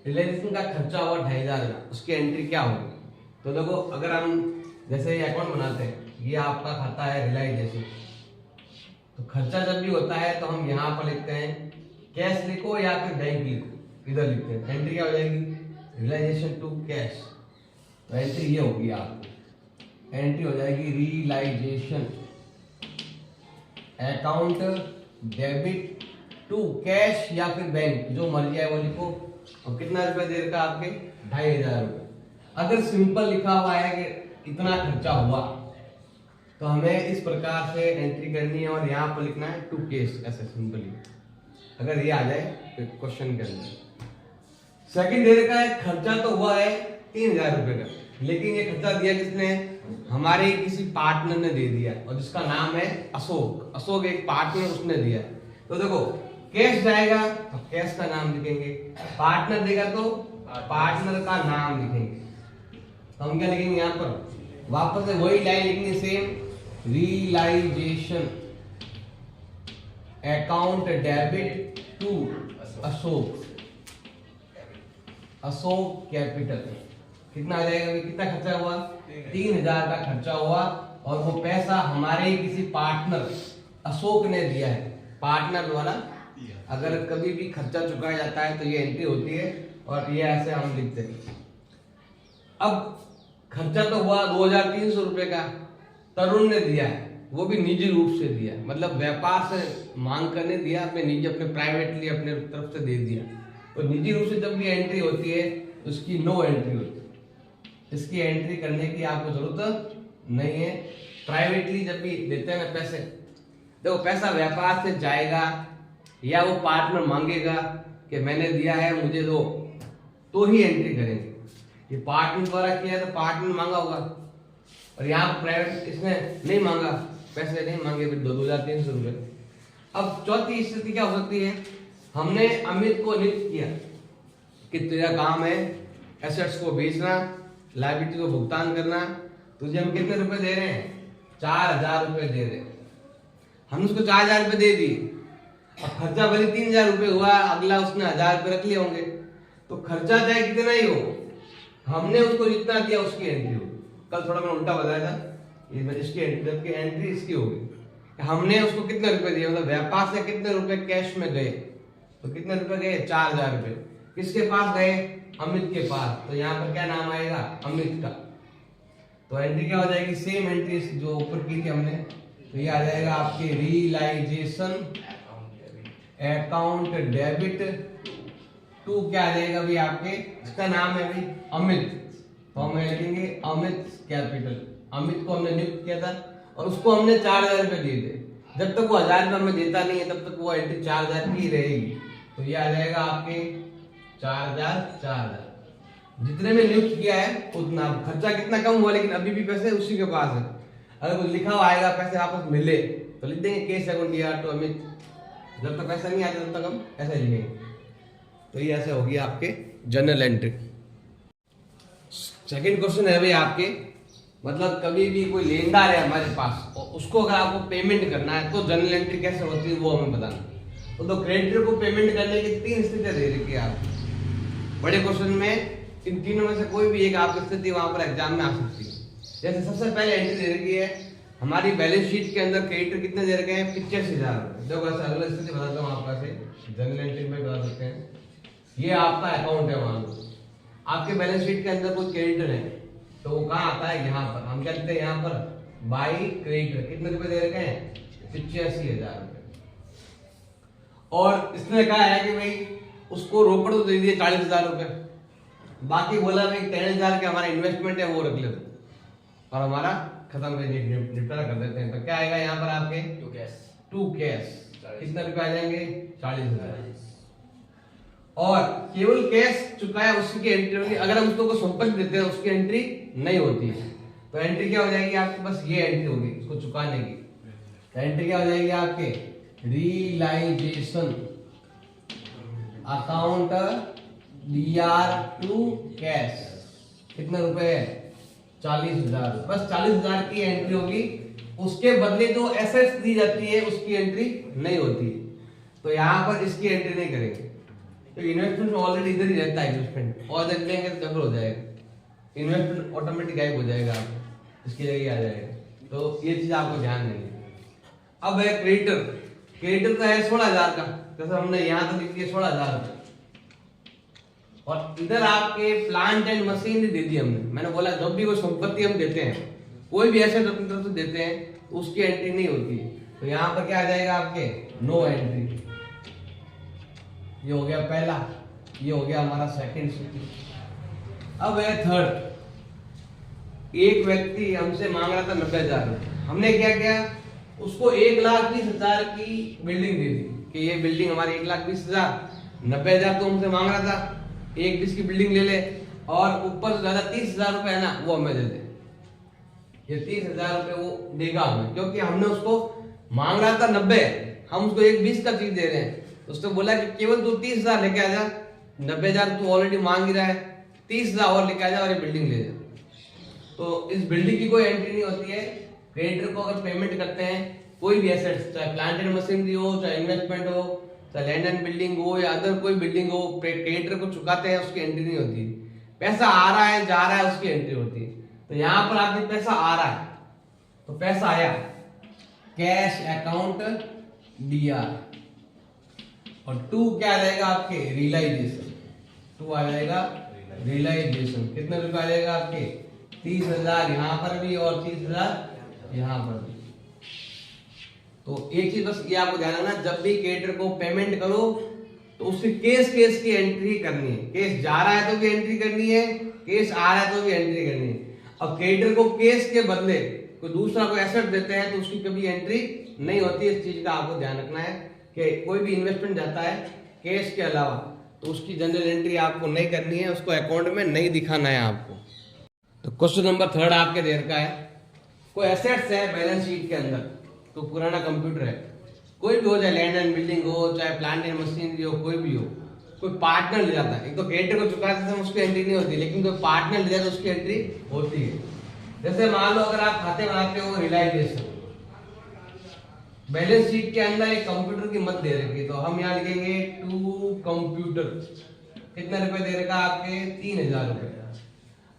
रियलाइजेशन का खर्चा हुआ 2500 का, उसकी एंट्री क्या होगी। तो देखो अगर हम जैसे ये अकाउंट बनाते हैं, ये आपका खाता है रियलाइजेशन, तो खर्चा जब भी होता है तो हम यहाँ पर लिखते हैं कैश लिखो या फिर बैंक लिखो, इधर लिखते हैं। एंट्री क्या हो जाएगी, रियलाइजेशन टू कैश, तो एंट्री ये होगी आपकी, एंट्री हो जाएगी realisation account debit to cash या फिर बैंक, जो मर्जी है वो लिखो। और कितना रुपया दे रखा आपके, 2500 रुपये। अगर सिंपल लिखा हुआ है कि इतना खर्चा हुआ तो हमें इस प्रकार से एंट्री करनी है और यहाँ पर लिखना है टू केस, ऐसे सिंपली। अगर ये आ जाए तो क्वेश्चन के अंदर। सेकंड दे रखा है खर्चा तो हुआ है 3000 रुपए का, लेकिन ये खर्चा दिया किसने, हमारे किसी पार्टनर ने दे दिया, और जिसका नाम है अशोक। अशोक एक पार्टनर, उसने दिया। तो देखो कैश जाएगा तो कैश का नाम लिखेंगे, पार्टनर देगा तो पार्टनर का नाम लिखेंगे। तो हम क्या लिखेंगे यहाँ पर, वापस से वही लाइन लिखेंगे same, realisation account debit to Ashok, Ashok capital. कितना आ जाएगा, कितना खर्चा हुआ, 3000 का खर्चा हुआ, और वो पैसा हमारे ही किसी पार्टनर अशोक ने दिया है, पार्टनर द्वारा। अगर कभी भी खर्चा चुकाया जाता है तो ये एंट्री होती है, और ये ऐसे हम लिखते हैं। अब खर्चा तो हुआ 2300 रुपए का, तरुण ने दिया है, वो भी निजी रूप से दिया, मतलब व्यापार से मांग करने दिया, अपने निजी, अपने प्राइवेटली अपने तरफ से दे दिया। तो निजी रूप से जब भी एंट्री होती है उसकी नो एंट्री होती है, इसकी एंट्री करने की आपको जरूरत नहीं है। प्राइवेटली जब भी देते हैं ना पैसे, देखो पैसा व्यापार से जाएगा या वो पार्टनर मांगेगा कि मैंने दिया है मुझे दो, तो ही एंट्री करेंगे। ये पार्टनर द्वारा किया तो पार्टनर मांगा होगा, और यहाँ प्राइवेट इसने नहीं मांगा, पैसे नहीं मांगे, 2300 रुपए। अब चौथी स्थिति क्या हो सकती है, हमने अमित को नियुक्त किया कि तेरा काम है एसेट्स को बेचना, लायबिलिटी को भुगतान करना, तुझे हम कितने रुपए दे रहे हैं, 4000 रुपए दे रहे हैं। हमने उसको 4000 रुपए दे दिए, अब खर्चा भले 3000 रुपए हुआ, अगला उसने 1000 रुपए रख लिए होंगे, तो खर्चा चाहे कितना ही हो, हमने उसको जितना दिया उसकी एंट्री होगी। कल थोड़ा मैंने उल्टा बताया था, इसकी एंट्री इसकी होगी, हमने उसको कितने रुपए दिए, मतलब व्यापार से कितने रुपए कैश में गए, तो कितने रुपए गए, 4000 रुपए। किसके पास गए, अमित के पास, तो यहाँ पर क्या नाम आएगा, अमित का। तो एंट्री क्या हो जाएगी, सेम एंट्री जो ऊपर की थी हमने, तो ये आ जाएगा आपके रियलाइजेशन अकाउंट डेबिट टू, क्या आ जाएगा भाई आपके, इसका नाम है भाई अमित, तो हम लिखेंगे अमित कैपिटल। अमित को हमने नियुक्त किया था और उसको हमने 4000 रुपए दिए थे। जब तक वो 1000 रुपए हमें देता नहीं है तब तक वो एंट्री 4000 की रहेगी। तो ये आ जाएगा आपके 4000 जितने में नियुक्त किया है उतना। खर्चा कितना कम हुआ लेकिन अभी भी पैसे उसी के पास है। अगर कुछ लिखा हुआ आएगा पैसे वापस मिले तो लिख देंगे केस अकाउंट या टू अमित। जब तक पैसा नहीं आता तब तक हम ऐसा लिखेंगे। तो ये ऐसे होगी आपके जर्नल एंट्री। सेकंड क्वेश्चन है भाई आपके, मतलब कभी भी कोई लेनदार है हमारे पास और उसको अगर आपको पेमेंट करना है तो जर्नल एंट्री कैसे होती है वो हमें बताना। तो क्रेडिटर को पेमेंट करने की 3 स्थितियां दे रखी है आप बड़े क्वेश्चन में। इन तीनों में से कोई भी एक आपकी स्थिति वहां पर एग्जाम में आ सकती है। जैसे सबसे पहले एंट्री दे रखी है हमारी बैलेंस शीट के अंदर क्रेडिटर कितने दे रखे हैं, 85,000 रुपए। देखो ऐसा अगला स्थिति बताता हूँ आपका से जर्नल एंट्री में बता सकते हैं। ये आपका अकाउंट है, मान लो आपके बैलेंस शीट के अंदर कोई क्रेडिटर है तो वो कहाँ आता है, यहाँ पर। हम क्या कहते हैं यहाँ पर बाई क्रेडिटर, कितने रुपए दे रखे हैं, 85,000 रुपए। और इसने कहा है कि भाई उसको रोकड़ तो दे दिए 40,000 रुपए, बाकी बोला भाई 10,000 के हमारा इन्वेस्टमेंट है वो रख ले और हमारा खत्म कर निपटारा कर देते हैं। तो क्या आएगा यहाँ पर आपके टू कैश कितने रुपए आ जाएंगे, 40,000। और केवल कैश चुकाया उसकी एंट्री होगी। अगर हम उसको संपत्ति देते हैं उसकी एंट्री नहीं होती है। तो एंट्री क्या हो जाएगी आपके पास, ये एंट्री होगी उसको चुकाने की। तो एंट्री क्या हो जाएगी आपके, realisation account DR to cash, कितने रुपए, 40,000। बस 40,000 की एंट्री होगी। उसके बदले जो एसेट्स दी जाती है उसकी एंट्री नहीं होती है। तो यहाँ पर इसकी एंट्री नहीं करेंगे। तो इन्वेस्टमेंट ऑलरेडी इधर ही रहता है, इन्वेस्टमेंट और देख लेंगे तो डबल हो जाएगा, इन्वेस्टमेंट ऑटोमेटिक गायब हो जाएगा, आपको इसकी जगह आ जाएगा। तो ये चीज आपको ध्यान देनी है। अब है क्रेडिटर, क्रेडिटर का है 16,000 का, जैसे हमने यहाँ तो लिख दिया 16,000 रुपए। और इधर आपके प्लांट एंड मशीनरी दे दी हमने। मैंने बोला जब भी कोई संपत्ति हम देते हैं, कोई भी एसेट अपनी तरफ से देते हैं तो उसकी एंट्री नहीं होती है। तो यहाँ पर क्या आ जाएगा आपके, नो एंट्री। ये हो गया पहला, ये हो गया हमारा सेकंड स्थिति। अब है थर्ड। एक व्यक्ति हमसे मांग रहा था 90,000 रुपए। हमने क्या किया, उसको 1,20,000 की बिल्डिंग दे दी कि ये बिल्डिंग हमारी 1,20,000, 90,000 तो हमसे मांग रहा था, 1,20 की बिल्डिंग ले ले और ऊपर से ज्यादा 30,000 रुपए है ना वो हमें दे दे। ये 30,000 रुपए वो देगा हमें, क्योंकि हमने उसको मांग रहा था 90, हम उसको 1,20 का चीज दे रहे हैं। उसने बोला कि केवल तू 30,000 लेके आ जा, 90,000 तू ऑलरेडी मांग ही रहा है, 30,000 और लेके आ जा और ये बिल्डिंग ले जा। तो इस बिल्डिंग की कोई एंट्री नहीं होती है। क्रेडिटर को अगर पेमेंट करते हैं कोई भी एसेट्स, चाहे प्लांट एंड मशीनरी हो, चाहे इन्वेस्टमेंट हो, चाहे लैंड एंड बिल्डिंग हो या अदर कोई बिल्डिंग हो, क्रेडिटर को चुकाते हैं उसकी एंट्री नहीं होती। पैसा आ रहा है जा रहा है उसकी एंट्री होती है। तो यहाँ पर आपके पैसा आ रहा है तो पैसा आया, कैश अकाउंट DR। और टू क्या आ जाएगा आपके, रियलाइजेशन। टू आ जाएगा रियलाइजेशन, कितने रुपए आ जाएगा आपके, 30,000 यहाँ पर भी और 30,000 यहाँ पर भी। तो एक चीज बस ये आपको ध्यान रखना, जब भी क्रेडिटर को पेमेंट करो तो उसकी केस की एंट्री करनी है। केस जा रहा है तो भी एंट्री करनी है, केस आ रहा है तो भी एंट्री करनी है। अब क्रेडिटर को केस के बदले कोई दूसरा कोई एसेट देते हैं तो उसकी कभी एंट्री नहीं होती। इस चीज का आपको ध्यान रखना है कि कोई भी इन्वेस्टमेंट जाता है कैश के अलावा तो उसकी जनरल एंट्री आपको नहीं करनी है, उसको अकाउंट में नहीं दिखाना है आपको। तो क्वेश्चन नंबर 3 आपके देर का है, कोई एसेट्स है बैलेंस शीट के अंदर, तो पुराना कंप्यूटर है, कोई भी हो, चाहे लैंड एंड बिल्डिंग हो, चाहे प्लांट एंड मशीनरी हो, कोई भी हो, कोई पार्टनर ले जाता है। एक तो क्रेडिटर को चुकाते समय उसकी एंट्री नहीं होती, लेकिन कोई पार्टनर ले जाता है उसकी एंट्री होती है। जैसे मान लो अगर आप खाते बनाते हो रियलाइजेशन, बैलेंस शीट के अंदर एक कंप्यूटर की मत दे रखी, तो हम यहाँ लिखेंगे टू कंप्यूटर, कितने रुपए दे रखा आपके, 3,000 रुपए।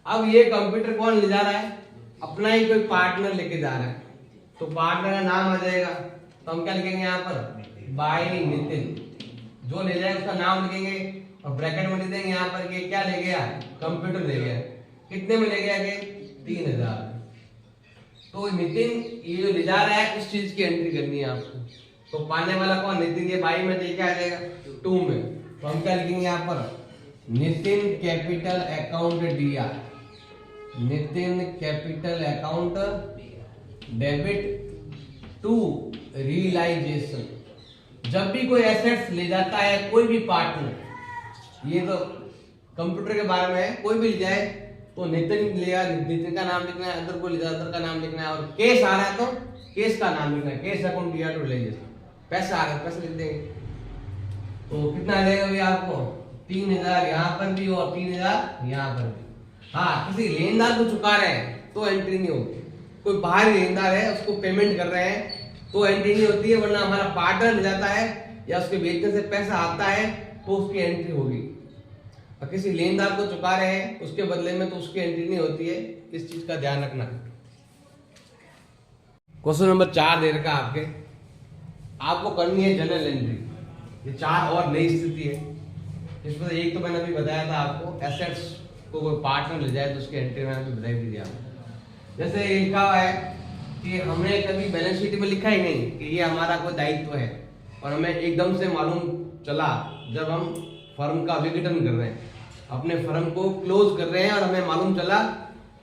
अब ये कंप्यूटर कौन ले जा रहा है, अपना ही कोई पार्टनर लेके जा रहा है, तो पार्टनर का नाम आ जाएगा। तो हम क्या लिखेंगे यहाँ पर, बाय नितिन। जो ले जाएगा उसका नाम लिखेंगे और ब्रैकेट में लिख देंगे यहाँ पर कि क्या ले गया, कंप्यूटर ले गया। कितने में ले गया, 3,000। तो नितिन ये जो ले जा रहा है उस चीज की एंट्री करनी है आपको। तो पाने वाला कौन? नितिन। ये बाई में देखा आ जाएगा 2 में, तो हम क्या लिखेंगे यहाँ पर? नितिन कैपिटल अकाउंट दिया, Nitin capital account debit to realisation. जब भी कोई एसेट्स ले जाता है कोई भी पार्टनर, ये तो कंप्यूटर के बारे में है, कोई भी ले जाए तो नितिन लिया, नितिन का नाम लिखना है, अदर को ले जाए अदर का नाम लिखना है, और केस आ रहा है तो केस का नाम लिखना है, केस अकाउंट दिया टू रियलाइजेशन। पैसा आ रहा है पैसा लिख देंगे। तो कितना आ जाएगा भैया आपको? 3000 यहाँ पर भी और 3000 यहाँ पर भी। हाँ, किसी लेनदार को चुका रहे हैं तो एंट्री नहीं होती। कोई बाहरी लेनदार है उसको पेमेंट कर रहे हैं तो एंट्री नहीं होती है, वरना हमारा पार्टनर ले जाता है या उसके बेचने से पैसा आता है तो उसकी एंट्री होगी। और किसी लेनदार को चुका रहे हैं उसके बदले में तो उसकी एंट्री नहीं होती है। इस चीज का ध्यान रखना। क्वेश्चन नंबर 4 दे रखा आपके, आपको करनी है जनरल एंट्री। ये 4 और नई स्थिति है। इसमें एक तो मैंने अभी बताया था आपको, एसेट्स को कोई पार्टनर ले जाए तो उसकी एंट्री मैंने अभी बताई दी आपको। जैसे ये लिखा हुआ है कि हमने कभी बैलेंस शीट में लिखा ही नहीं कि ये हमारा कोई दायित्व है, और हमें एकदम से मालूम चला जब हम फर्म का विघटन कर रहे हैं, अपने फर्म को क्लोज कर रहे हैं, और हमें मालूम चला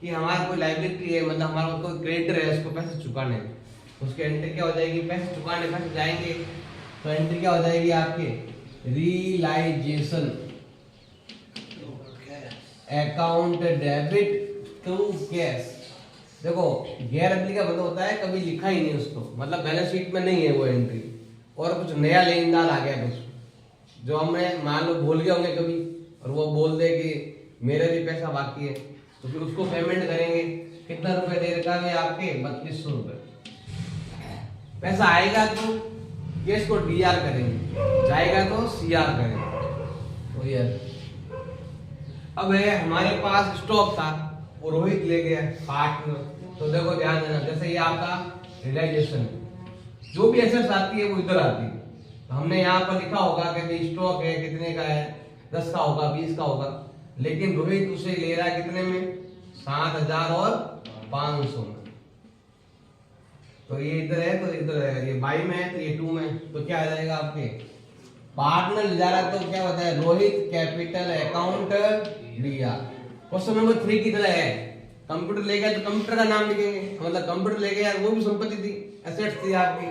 कि हमारा कोई लायबिलिटी है, मतलब हमारा कोई क्रेडिटर है, उसको पैसे चुकाने, उसकी एंट्री क्या हो जाएगी? पैसे चुकाने, पैसे जाएंगे तो एंट्री क्या हो जाएगी आपके? Realisation account debit to cash. देखो गैर अदली का मतलब होता है कभी लिखा ही नहीं उसको, मतलब बैलेंस शीट में नहीं है वो एंट्री, और कुछ नया लेनदार आ गया कुछ जो हमें मान लो भूल गए होंगे कभी, और वो बोल दे कि मेरे भी पैसा बाकी है, तो फिर उसको पेमेंट करेंगे। कितना रुपए दे रखा है आपके? 3200 रुपए। पैसा आएगा तो केस को डीआर करेंगे, जाएगा तो सीआर करेंगे। तो यार अब है हमारे पास स्टॉक था, वो रोहित ले गया पार्टनर। तो देखो ध्यान देना, जैसे ये आपका रियलाइजेशन, जो भी एसेट्स आती है वो इधर आती है। तो हमने यहाँ पर लिखा होगा कि स्टॉक है कितने का है, 10 का होगा, 20 का होगा, लेकिन रोहित उसे ले रहा है कितने में? 7000 और 500 में। तो ये इधर है तो इधर है, ये बाई में है तो ये 2 में, तो क्या आ जाएगा आपके? पार्टनर ले जा रहा है तो क्या होता है? रोहित कैपिटल अकाउंट दिया। क्वेश्चन नंबर 3 की तरह है, कंप्यूटर ले गया तो कंप्यूटर का नाम लिखेंगे, मतलब कंप्यूटर ले गया वो भी संपत्ति थी, एसेट्स थी आपकी,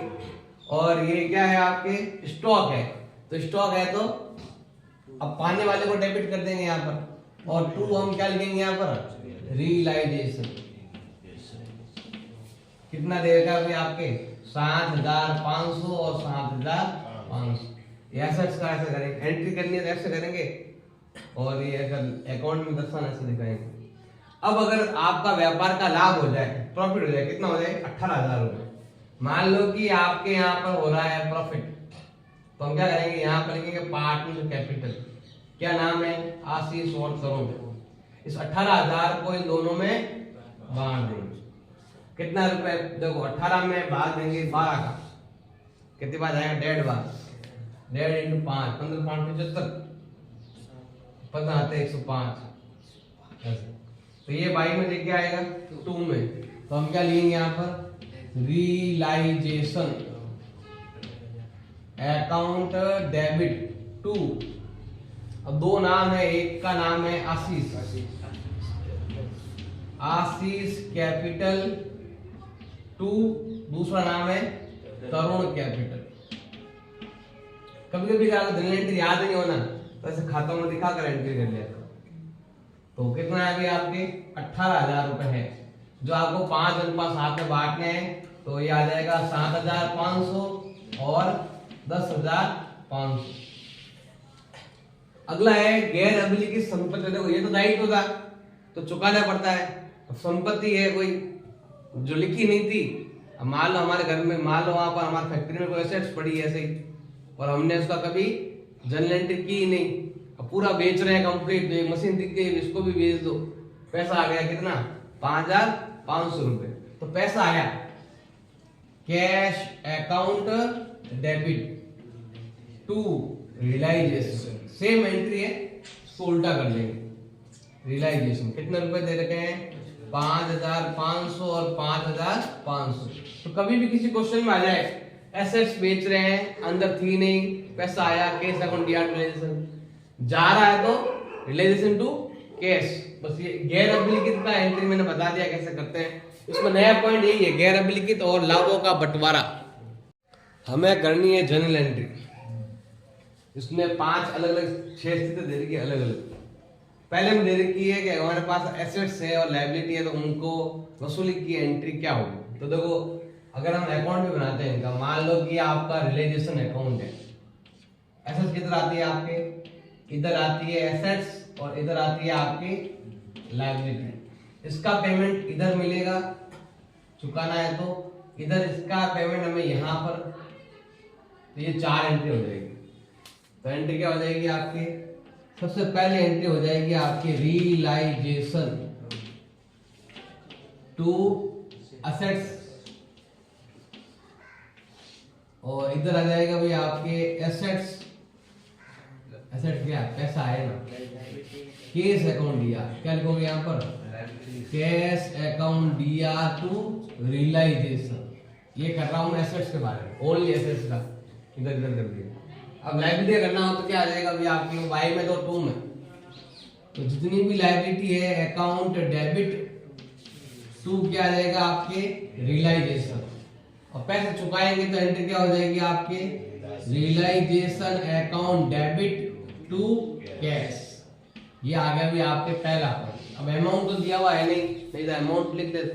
और ये क्या है आपके? स्टॉक है। तो स्टॉक है तो अब पाने वाले को डेबिट कर देंगे यहाँ पर, और 2 हम क्या लिखेंगे यहाँ पर? रियलाइजेशन। कितना देगा भी आपके? 7500 और 7500। एसेट्स का ऐसे करेंगे, एंट्री करनी है तो ऐसे करेंगे, और ये अगर अकाउंट में दर्शाना ऐसे दिखाएंगे। अब अगर आपका व्यापार का लाभ हो जाए, प्रॉफिट हो जाए, कितना हो जाए? 18000 रुपए। मान लो कि आपके यहाँ पर हो रहा है प्रॉफिट, तो हम क्या करेंगे? यहाँ पर लिखेंगे पार्टनर कैपिटल, क्या नाम है? आशीष और तरुण। इस 18000 को इन दोनों में बांट देंगे। कितना रुपए? देखो 18 में भाग देंगे 12 का, कितनी बार जाएगा? 1.5 बार। 1.5 × 5, 15 5 75, 15 आते 105। तो ये बाई में लेके आएगा 2 में, तो हम क्या लिखेंगे यहाँ पर? Realisation account debit to. अब 2 नाम है, एक का नाम है आशीष, आशीष कैपिटल टू, दूसरा नाम है तरुण कैपिटल। कभी कभी अगर जनरल एंट्री याद नहीं होना तो ऐसे खातों में दिखाकर एंट्री कर लिया। तो कितना है अभी आपके? 18000 रुपए है, जो आपको 5:7 में बांटने हैं। तो ये आ जाएगा 7500 और 10500। अगला है गैर अभिलिखित संपत्ति। देखो ये तो दायित्व था तो चुकाना पड़ता है। अब संपत्ति है कोई जो लिखी नहीं थी, अब मान लो हमारे घर में, मान लो वहां पर हमारी फैक्ट्री में कोई एसेट्स पड़ी है ऐसे ही, और हमने उसका कभी जनरल एंट्री की ही नहीं, अब पूरा बेच रहे हैं कंप्लीट, मशीन दिख गई इसको भी बेच दो, पैसा आ गया कितना? 5500 रुपए। तो पैसा आया, cash account debit to realisation, same entry है, उसको उल्टा कर लेंगे। रियलाइजेशन कितने रुपए दे रखे हैं? 5,500 और 5,500। तो कभी भी किसी क्वेश्चन में आ जाए एसेट्स बेच रहे हैं, अंदर थी नहीं, पैसा आया, कैश अकाउंट दिया, रियलाइजेशन जा रहा है तो रियलाइजेशन टू कैश। बस ये गैर अभिलिखित का एंट्री मैंने बता दिया कैसे करते हैं। इसमें नया पॉइंट यही है, गैर अभिलिखित और लाभों का बंटवारा हमें करनी है जर्नल एंट्री। इसमें 5 अलग अलग 6 स्थिति दे रखी है अलग अलग। पहले में दे रखी है कि हमारे पास एसेट्स है और लायबिलिटी है तो उनको वसूली की एंट्री क्या होगी। तो देखो अगर हम अकाउंट भी बनाते हैं इनका, मान लो कि आपका रियलाइजेशन अकाउंट है, एसेट्स किधर आती है आपके, इधर आती है एसेट्स और इधर आती है आपकी लायबिलिटी। इसका पेमेंट इधर मिलेगा, चुकाना है तो इधर इसका पेमेंट हमें यहाँ पर, तो ये 4 एंट्री हो जाएगी। तो एंट्री क्या हो जाएगी आपकी, सबसे पहले एंट्री हो जाएगी आपकी रियलाइजेशन टू असेट्स, और इधर आ जाएगा भाई आपके एसेट्स। एसेट क्या, पैसा है ना, कैश अकाउंट दिया, क्या लिखोगे यहाँ पर, कैश अकाउंट दिया टू रियलाइजेशन। ये कर रहा हूं एसेट्स के बारे में, ओनली एसेट्स का इधर इधर कर दिया। अब लायबिलिटी करना हो तो क्या आ जाएगा भाई आपकी, वाई में तो 2 में, तो जितनी भी लायबिलिटी है अकाउंट डेबिट टू क्या आ जाएगा आपके रियलाइजेशन, और पैसे चुकाएंगे तो एंट्री क्या हो जाएगी आपके realisation account debit to cash. ये आ गया भी आपके पहला पॉइंट। अब अमाउंट तो दिया हुआ है नहीं तो अमाउंट लिख देते।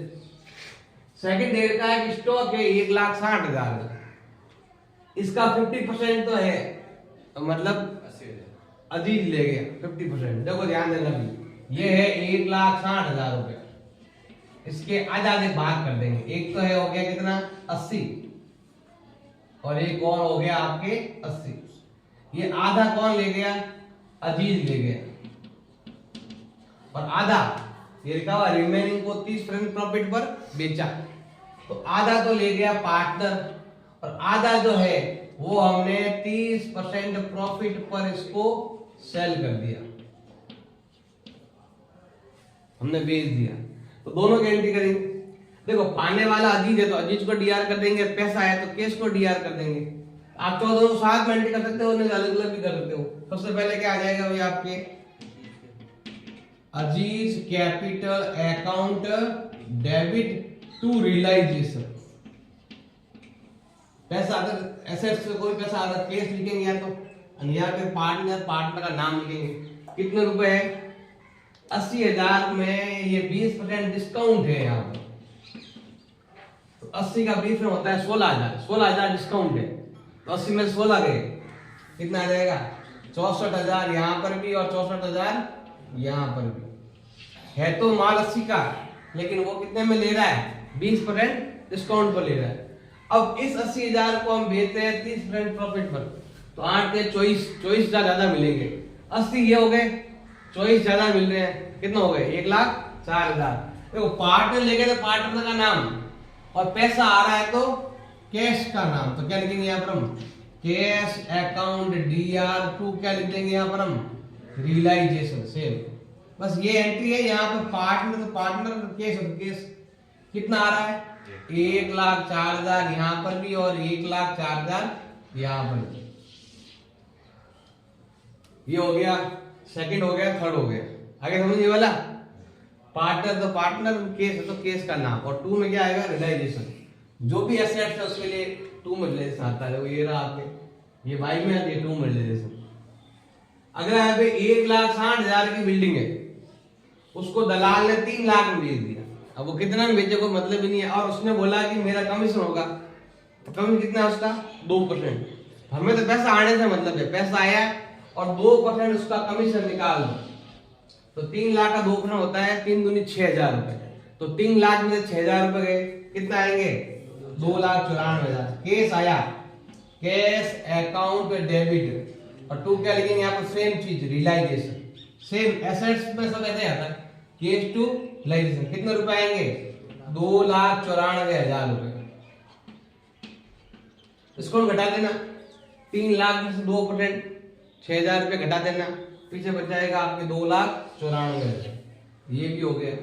सेकंड डेट का एक स्टॉक है 1,60,000, इसका 50% तो है, तो मतलब अजीज ले गया 50%। देखो ध्यान देना भी, ये है 1,60,000 रुपए, इसके आधे भाग कर देंगे। एक तो है हो गया कितना 80, और एक और हो गया आपके 80। ये आधा कौन ले गया, अजीज ले गया, और आधा ये लिखा हुआ रिमेनिंग को 30% प्रॉफिट पर बेचा। तो आधा तो ले गया पार्टनर, और आधा जो है वो हमने 30% प्रॉफिट पर इसको सेल कर दिया, हमने बेच दिया। तो दोनों की एंट्री करेंगे। देखो पाने वाला अजीज है तो अजीज को डीआर कर देंगे, पैसा है तो कैश को डीआर कर देंगे। आप तो दोनों साथ में एंट्री कर सकते हो, उन्हें अलग अलग भी कर सकते हो। सबसे पहले क्या आ जाएगा भाई आपके अजीज capital account debit to realization. पैसा अगर एसेट्स में कोई पैसा अगर कैश लिखेंगे या तो यहाँ पे पार्टनर का नाम लिखेंगे। कितने रुपए है, 80,000 में ये 20% डिस्काउंट है यहाँ पर, तो 80 का 20 में होता है 16,000 डिस्काउंट है, तो 80 में 16 गए, कितना आ जाएगा 64,000 यहाँ पर भी और 64,000 यहाँ पर भी। है तो माल 80 का, लेकिन वो कितने में ले रहा है 20% डिस्काउंट पर ले रहा है। अब इस 80,000 को हम बेचते हैं 30% प्रॉफिट पर, तो 8 के 24 ज्यादा मिलेंगे। 80 ये हो गए, 24 ज्यादा मिल रहे हैं, कितना हो गए 1,04,000। देखो पार्टनर ले गए तो पार्टनर का नाम, और पैसा आ रहा है तो कैश का नाम, तो क्या लिखेंगे यहाँ पर हम कैश अकाउंट DR2, क्या लिख देंगे यहाँ पर हम रियलाइजेशन सेम। बस ये एंट्री है। यहाँ पर पार्टनर केस कितना आ रहा है 1,04,000 यहाँ पर भी और 1,04,000 यहाँ पर भी। ये हो गया सेकंड, हो गया थर्ड, हो गया आगे समझिए वाला। पार्टनर तो पार्टनर, केस तो केस का नाम, और 2 में क्या आएगा रियलाइजेशन। जो भी एसेट्स है उसके लिए 2 में रियलाइजेशन आता है। ये रहा आपके, ये वाई में आती है 2 में रियलाइजेशन। अगर यहाँ पे 1,60,000 की बिल्डिंग है, उसको दलाल ने 3 लाख में बेच दिया। अब वो कितना में बेचे को मतलब ही नहीं है, और उसने बोला कि मेरा कमीशन होगा, तो कमीशन कितना है उसका 2%। हमें तो पैसा आने से मतलब है, पैसा आया और 2% उसका कमीशन निकाल दो, तो 3 लाख का 2% होता है 3 दूनी 6,000 रुपए। तो 3 लाख में से 6,000 रुपए गए, कितना आएंगे 2,94,000। केस आया, कैश अकाउंट डेबिट, और 2 क्या लिखेंगे यहाँ पर सेम चीज रियलाइजेशन। सेम एसेट्स में सब ऐसे आता है, कैश टू रियलाइजेशन। कितने रुपए आएंगे 2,94,000 रुपए। इसको घटा देना, 3 लाख में से 2% 6,000 रुपए घटा देना, पीछे बच जाएगा आपके 2,94,000। ये भी हो गया।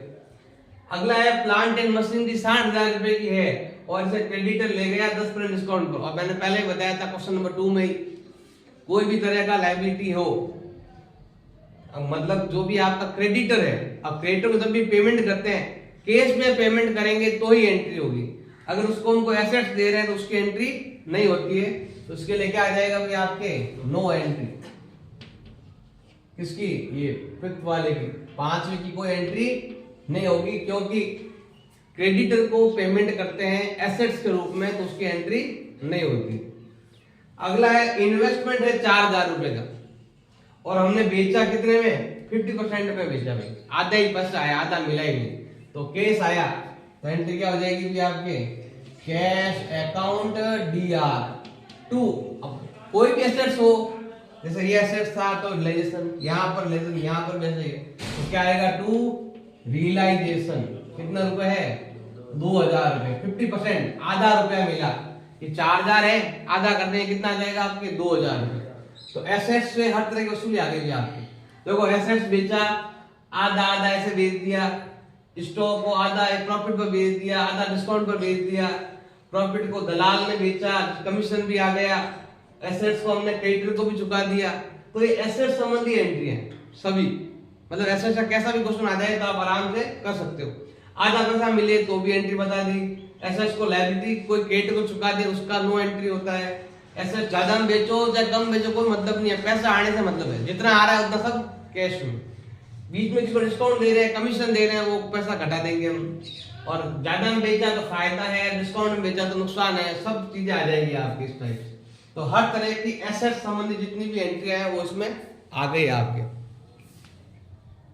अगला है प्लांट एंड मशीनरी 60,000 रुपए की है और इसे क्रेडिटर ले गया 10% डिस्काउंट पर। और मैंने पहले ही बताया था क्वेश्चन नंबर 2 में ही, कोई भी तरह का लायबिलिटी हो, मतलब जो भी आपका क्रेडिटर है, अब क्रेडिटर को जब भी पेमेंट करते हैं कैश में पेमेंट करेंगे तो ही एंट्री होगी। अगर उसको उनको एसेट्स दे रहे हैं तो उसकी एंट्री नहीं होती है। तो उसके लिए क्या आ जाएगा भाई आपके नो एंट्री। किसकी? ये फिफ्थ वाले की, पांचवी की कोई एंट्री नहीं होगी क्योंकि क्रेडिटर को पेमेंट करते हैं एसेट्स के रूप में, तो उसकी एंट्री नहीं होती। अगला है इन्वेस्टमेंट है 4,000 रुपए का और हमने बेचा कितने में? 50% पे बेचा भाई, आधा ही पैसा आया, आधा मिला ही नहीं, तो केस आया तो एंट्री क्या हो जाएगी भी आपके कैश अकाउंट DR2। अब कोई भी एसेट्स हो, जैसे ये एसेट्स था तो रियलाइजेशन, यहाँ पर लेजन, यहाँ पर बेचे, तो क्या आएगा? To realisation. कितना रुपए है? 2,000 रुपए, 50%, आधा रुपया मिला। ये 4,000 है, आधा कर देंगे कितना आ जाएगा आपके? 2,000 रुपए। तो एसेट्स से हर तरह की वसूली आ गई आपकी। देखो एसेट्स बेचा, आधा आधा ऐसे बेच दिया, स्टॉक को आधा प्रॉफिट पर बेच दिया, आधा डिस्काउंट पर बेच दिया, प्रॉफिट को दलाल ने बेचा, कमीशन भी आ गया, एसेट्स को हमने क्रेडिटर को भी चुका दिया। तो ये एसेट संबंधी एंट्री है सभी, मतलब एसेट्स का कैसा भी क्वेश्चन आ जाए तो आप आराम से कर सकते हो। आधा पैसा मिले तो भी एंट्री बता दी, एसेट्स को लायबिलिटी कोई क्रेडिटर को चुका दे उसका नो एंट्री होता है। एसेट्स ज्यादा में बेचो चाहे कम बेचो कोई मतलब नहीं है, पैसा आने से मतलब है, जितना आ रहा है उतना सब कैश में। बीच में किसी को डिस्काउंट दे रहे हैं, कमीशन दे रहे हैं, वो पैसा घटा देंगे हम। और ज्यादा में बेचा तो फायदा है, डिस्काउंट में बेचा तो नुकसान है, सब चीजें आ जाएगी आपकी इस टाइप से। तो हर तरह की एसेट संबंधी जितनी भी एंट्री है वो इसमें आ गई आपके।